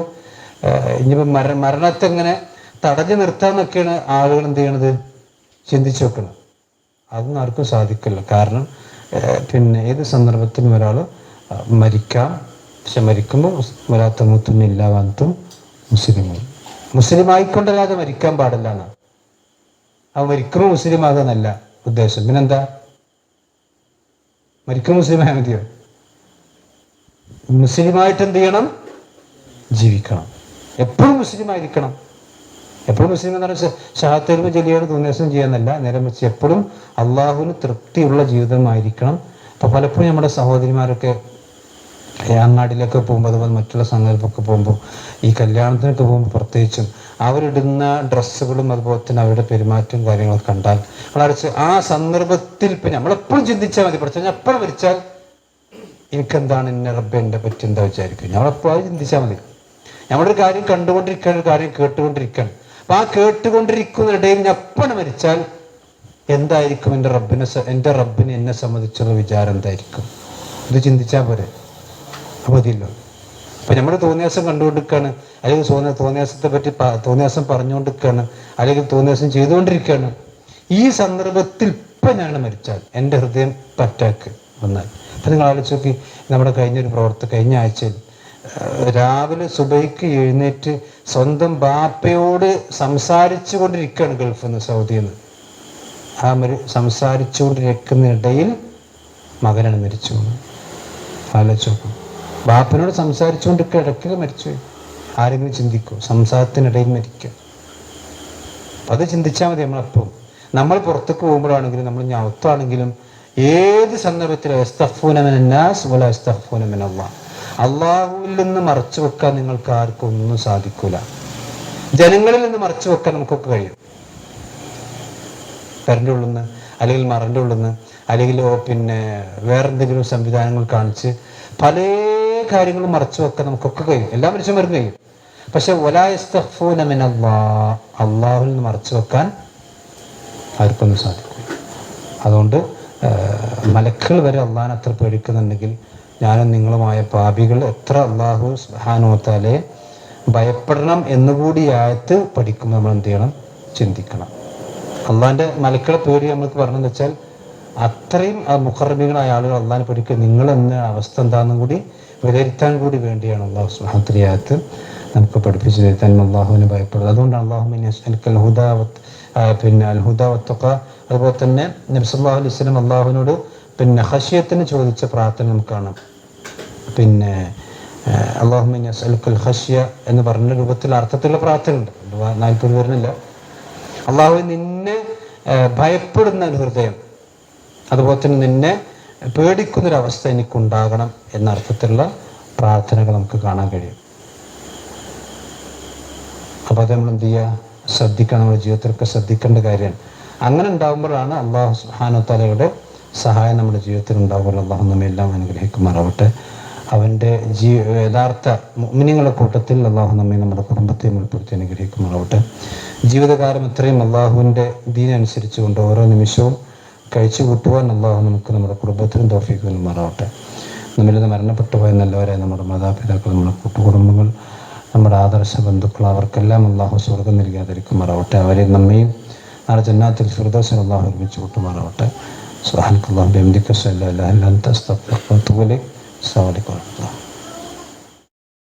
ഇനിയിപ്പോൾ മരണത്തെ എങ്ങനെ തടഞ്ഞു നിർത്താമെന്നൊക്കെയാണ് ആളുകൾ എന്ത് ചെയ്യണത്, ചിന്തിച്ചു വെക്കണം. അതൊന്നും ആർക്കും സാധിക്കില്ല. കാരണം പിന്നെ ഏത് സന്ദർഭത്തിലും ഒരാൾ മരിക്കാം. പക്ഷെ മരിക്കുമ്പോൾ വലാത്തമുത്തുന്നില്ലാവാത്തും മുസ്ലിം ആയിക്കൊണ്ടല്ലാതെ മരിക്കാൻ പാടില്ല എന്നാണ്. അവ മരിക്കുമ്പോൾ മുസ്ലിം ആകാന്നല്ല ഉദ്ദേശം. പിന്നെന്താ, മരിക്കുമ്പോൾ മുസ്ലിമായ മതിയോ? മുസ്ലിമായിട്ട് എന്ത് ചെയ്യണം, ജീവിക്കണം. എപ്പോഴും മുസ്ലിം ആയിരിക്കണം. എപ്പോഴും മുസ്ലിം എന്ന് പറഞ്ഞാൽ ഷഹാദത്ത് ജലിയാണ് തോന്നിയാസം ചെയ്യാന്നല്ല, നേരെ വെച്ച് എപ്പോഴും അള്ളാഹുവിന് തൃപ്തിയുള്ള ജീവിതമായിരിക്കണം. അപ്പോൾ പലപ്പോഴും നമ്മുടെ സഹോദരിമാരൊക്കെ അങ്ങാടിയിലൊക്കെ പോകുമ്പോൾ, അതുപോലെ മറ്റുള്ള സംഘടനകളൊക്കെ പോകുമ്പോൾ, ഈ കല്യാണത്തിനൊക്കെ പോകുമ്പോൾ പ്രത്യേകിച്ചും അവരിടുന്ന ഡ്രസ്സുകളും അതുപോലെ തന്നെ അവരുടെ പെരുമാറ്റവും കാര്യങ്ങളൊക്കെ കണ്ടാൽ നമ്മളടിച്ച് ആ സന്ദർഭത്തിൽ പിന്നെ നമ്മളെപ്പോഴും ചിന്തിച്ചാൽ മതി. പഠിച്ചാൽ ഞാൻ എപ്പോഴും മരിച്ചാൽ എനിക്കെന്താണ്, എന്നെ റബ്ബ് എൻ്റെ പറ്റി എന്താ വിചാരിക്കും. നമ്മളെപ്പോഴും ചിന്തിച്ചാൽ മതി. നമ്മളൊരു കാര്യം കണ്ടുകൊണ്ടിരിക്കാൻ, ഒരു കാര്യം കേട്ടുകൊണ്ടിരിക്കണം. അപ്പം ആ കേട്ടുകൊണ്ടിരിക്കുന്നതിനിടയിൽ ഞാൻ എപ്പോഴും മരിച്ചാൽ എന്തായിരിക്കും എൻ്റെ റബ്ബിന് എന്നെ സംബന്ധിച്ചുള്ള വിചാരം എന്തായിരിക്കും, ഇത് ചിന്തിച്ചാൽ പോരെ. മതിയല്ലോ. അപ്പം നമ്മൾ തോന്നിയാസം കണ്ടുകൊണ്ടിരിക്കുകയാണ്, അല്ലെങ്കിൽ തോന്നിയാസത്തെ പറ്റി തോന്നിയാസം പറഞ്ഞുകൊണ്ടിരിക്കുകയാണ്, അല്ലെങ്കിൽ തോന്നിയാസം ചെയ്തുകൊണ്ടിരിക്കുകയാണ്. ഈ സന്ദർഭത്തിൽ ഇപ്പം ഞാൻ മരിച്ചാൽ എൻ്റെ ഹൃദയം പറ്റാക്ക് വന്നാൽ, അപ്പം നിങ്ങൾ ആലോചിച്ച് നോക്കി. നമ്മുടെ കഴിഞ്ഞ ആഴ്ചയിൽ രാവിലെ സുബൈക്ക് എഴുന്നേറ്റ് സ്വന്തം ബാപ്പയോട് സംസാരിച്ചു കൊണ്ടിരിക്കുകയാണ് ഗൾഫിൽ നിന്ന്, സൗദിയിൽ നിന്ന്. ആ സംസാരിച്ചു കൊണ്ടിരിക്കുന്നതിനിടയിൽ മകനാണ് മരിച്ചു. ആലോചിച്ച് നോക്കും. ബാപ്പനോട് സംസാരിച്ചുകൊണ്ടിരിക്കുക, ഇടയ്ക്ക് മരിച്ചുപോയി. ആരെങ്കിലും ചിന്തിക്കും സംസാരത്തിനിടയിൽ മരിക്കുക? അത് ചിന്തിച്ചാൽ മതി. നമ്മളെപ്പോഴും നമ്മൾ പുറത്തേക്ക് പോകുമ്പോഴാണെങ്കിലും, നമ്മൾ ഞവത്താണെങ്കിലും, ഏത് സന്ദർഭത്തിലും അള്ളാഹുവിൽ നിന്ന് മറച്ചു വെക്കാൻ നിങ്ങൾക്ക് ആർക്കും ഒന്നും സാധിക്കൂല. ജനങ്ങളിൽ നിന്ന് മറച്ചു വെക്കാൻ നമുക്കൊക്കെ കഴിയും. കരൻ്റെ ഉള്ളിൽ നിന്ന്, അല്ലെങ്കിൽ മറൻ്റെ ഉള്ളിൽ നിന്ന്, അല്ലെങ്കിൽ പിന്നെ വേറെന്തെങ്കിലും സംവിധാനങ്ങൾ കാണിച്ച് പല കാര്യങ്ങളും മറച്ചു വെക്കാൻ നമുക്കൊക്കെ കഴിയും. എല്ലാ മനുഷ്യന്മാർക്കും കഴിയും. പക്ഷെ അള്ളാഹുവിൽ നിന്ന് മറച്ചു വെക്കാൻ ആർക്കൊന്നും സാധിക്കും. അതുകൊണ്ട് മലക്കുകൾ വരെ അള്ളാഹിനെ അത്ര പേടിക്കുന്നുണ്ടെങ്കിൽ ഞാനും നിങ്ങളുമായ പാപികൾ എത്ര അള്ളാഹു സുബ്ഹാനഹു വ തആലയെ ഭയപ്പെടണം എന്നുകൂടി ആയത്ത് പഠിക്കുമ്പോൾ നമ്മൾ എന്ത് ചെയ്യണം, ചിന്തിക്കണം. അള്ളാഹിൻ്റെ മലക്കുകളെ പേടി നമ്മൾക്ക് പറഞ്ഞതെന്ന് വെച്ചാൽ അത്രയും മുഖറബികളായ ആളുകൾ അള്ളാഹിനെ പേടിക്കുക, നിങ്ങളെന്ന അവസ്ഥ എന്താണെന്നും കൂടി വിലയിരുത്താൻ കൂടി വേണ്ടിയാണ് അള്ളാഹു സുബ്ഹാനഹു വ തആല ആയത്ത് നമുക്ക് പഠിപ്പിച്ചു തരുത്താൻ അള്ളാഹുവിനെ ഭയപ്പെടുന്നത്. അതുകൊണ്ടാണ് അൽഹുദ വത്തഖ. അതുപോലെ തന്നെ നബി സല്ലല്ലാഹു അലൈഹി വസല്ലം അള്ളാഹുവിനോട് ഖശിയത്തിന് ചോദിച്ച പ്രാർത്ഥന നമുക്ക് കാണാം. അല്ലാഹുമ്മ ഇന്നി അസ്അലുക്കൽ ഖശിയ എന്ന് പറഞ്ഞ രൂപത്തിൽ അർത്ഥത്തിലുള്ള പ്രാർത്ഥന ഉണ്ട്. 40 വരുന്നില്ല. അള്ളാഹു നിന്നെ ഭയപ്പെടുന്ന ഒരു ഹൃദയം, അതുപോലെ തന്നെ നിന്നെ പേടിക്കുന്നൊരവസ്ഥ എനിക്കുണ്ടാകണം എന്ന അർത്ഥത്തിലുള്ള പ്രാർത്ഥനകൾ നമുക്ക് കാണാൻ കഴിയും. അപ്പോൾ അത് നമ്മൾ എന്ത് ചെയ്യുക, ശ്രദ്ധിക്കണം. നമ്മുടെ ജീവിതത്തിലൊക്കെ ശ്രദ്ധിക്കേണ്ട കാര്യമാണ്. അങ്ങനെ ഉണ്ടാകുമ്പോഴാണ് അള്ളാഹു സുബ്ഹാനഹു വ തആലയുടെ സഹായം നമ്മുടെ ജീവിതത്തിൽ ഉണ്ടാകുമ്പോൾ അള്ളാഹു നമ്മെ എല്ലാം അനുഗ്രഹിക്കുമാറാവട്ടെ. അവൻ്റെ യഥാർത്ഥ മുഅ്മിനീങ്ങളുടെ കൂട്ടത്തിൽ അള്ളാഹു നമ്മെ നമ്മുടെ കുടുംബത്തെയും ഉൾപ്പെടുത്തി അനുഗ്രഹിക്കുമാറാവട്ടെ. ജീവിതകാലം ഇത്രയും അള്ളാഹുവിൻ്റെ ദീനനുസരിച്ചുകൊണ്ട് ഓരോ നിമിഷവും കഴിച്ചു കൂട്ടുവാൻ അള്ളാഹു നമുക്ക് നമ്മുടെ കുടുംബത്തിനും തൗഫീഖ് നൽകുമാറാവട്ടെ. നമ്മിൽ നിന്ന് മരണപ്പെട്ടു പോയ നല്ലവരായ നമ്മുടെ മാതാപിതാക്കൾ, നമ്മുടെ കൂട്ടുകുടുംബങ്ങൾ, നമ്മുടെ ആദർശ ബന്ധുക്കൾ, അവർക്കെല്ലാം അള്ളാഹു സ്വർഗ്ഗം നൽകാതിരിക്കുമാറാവട്ടെ. അവരെ നമ്മയും നാളെ ജന്നാത്തുൽ ഫിർദൗസിൽ അള്ളാഹു ഒരുമിച്ച് കൂട്ടുമാറാവട്ടെ. സുബ്ഹാനക്കല്ലാഹു വബിഹംദിക അശ്ഹദു അല്ലാ ഇലാഹ ഇല്ല അൻത അസ്തഗ്ഫിറുക വ അത്തൂബു ഇലൈക്. അസ്സലാമു അലൈക്കും വറഹ്മത്തുള്ളാഹി.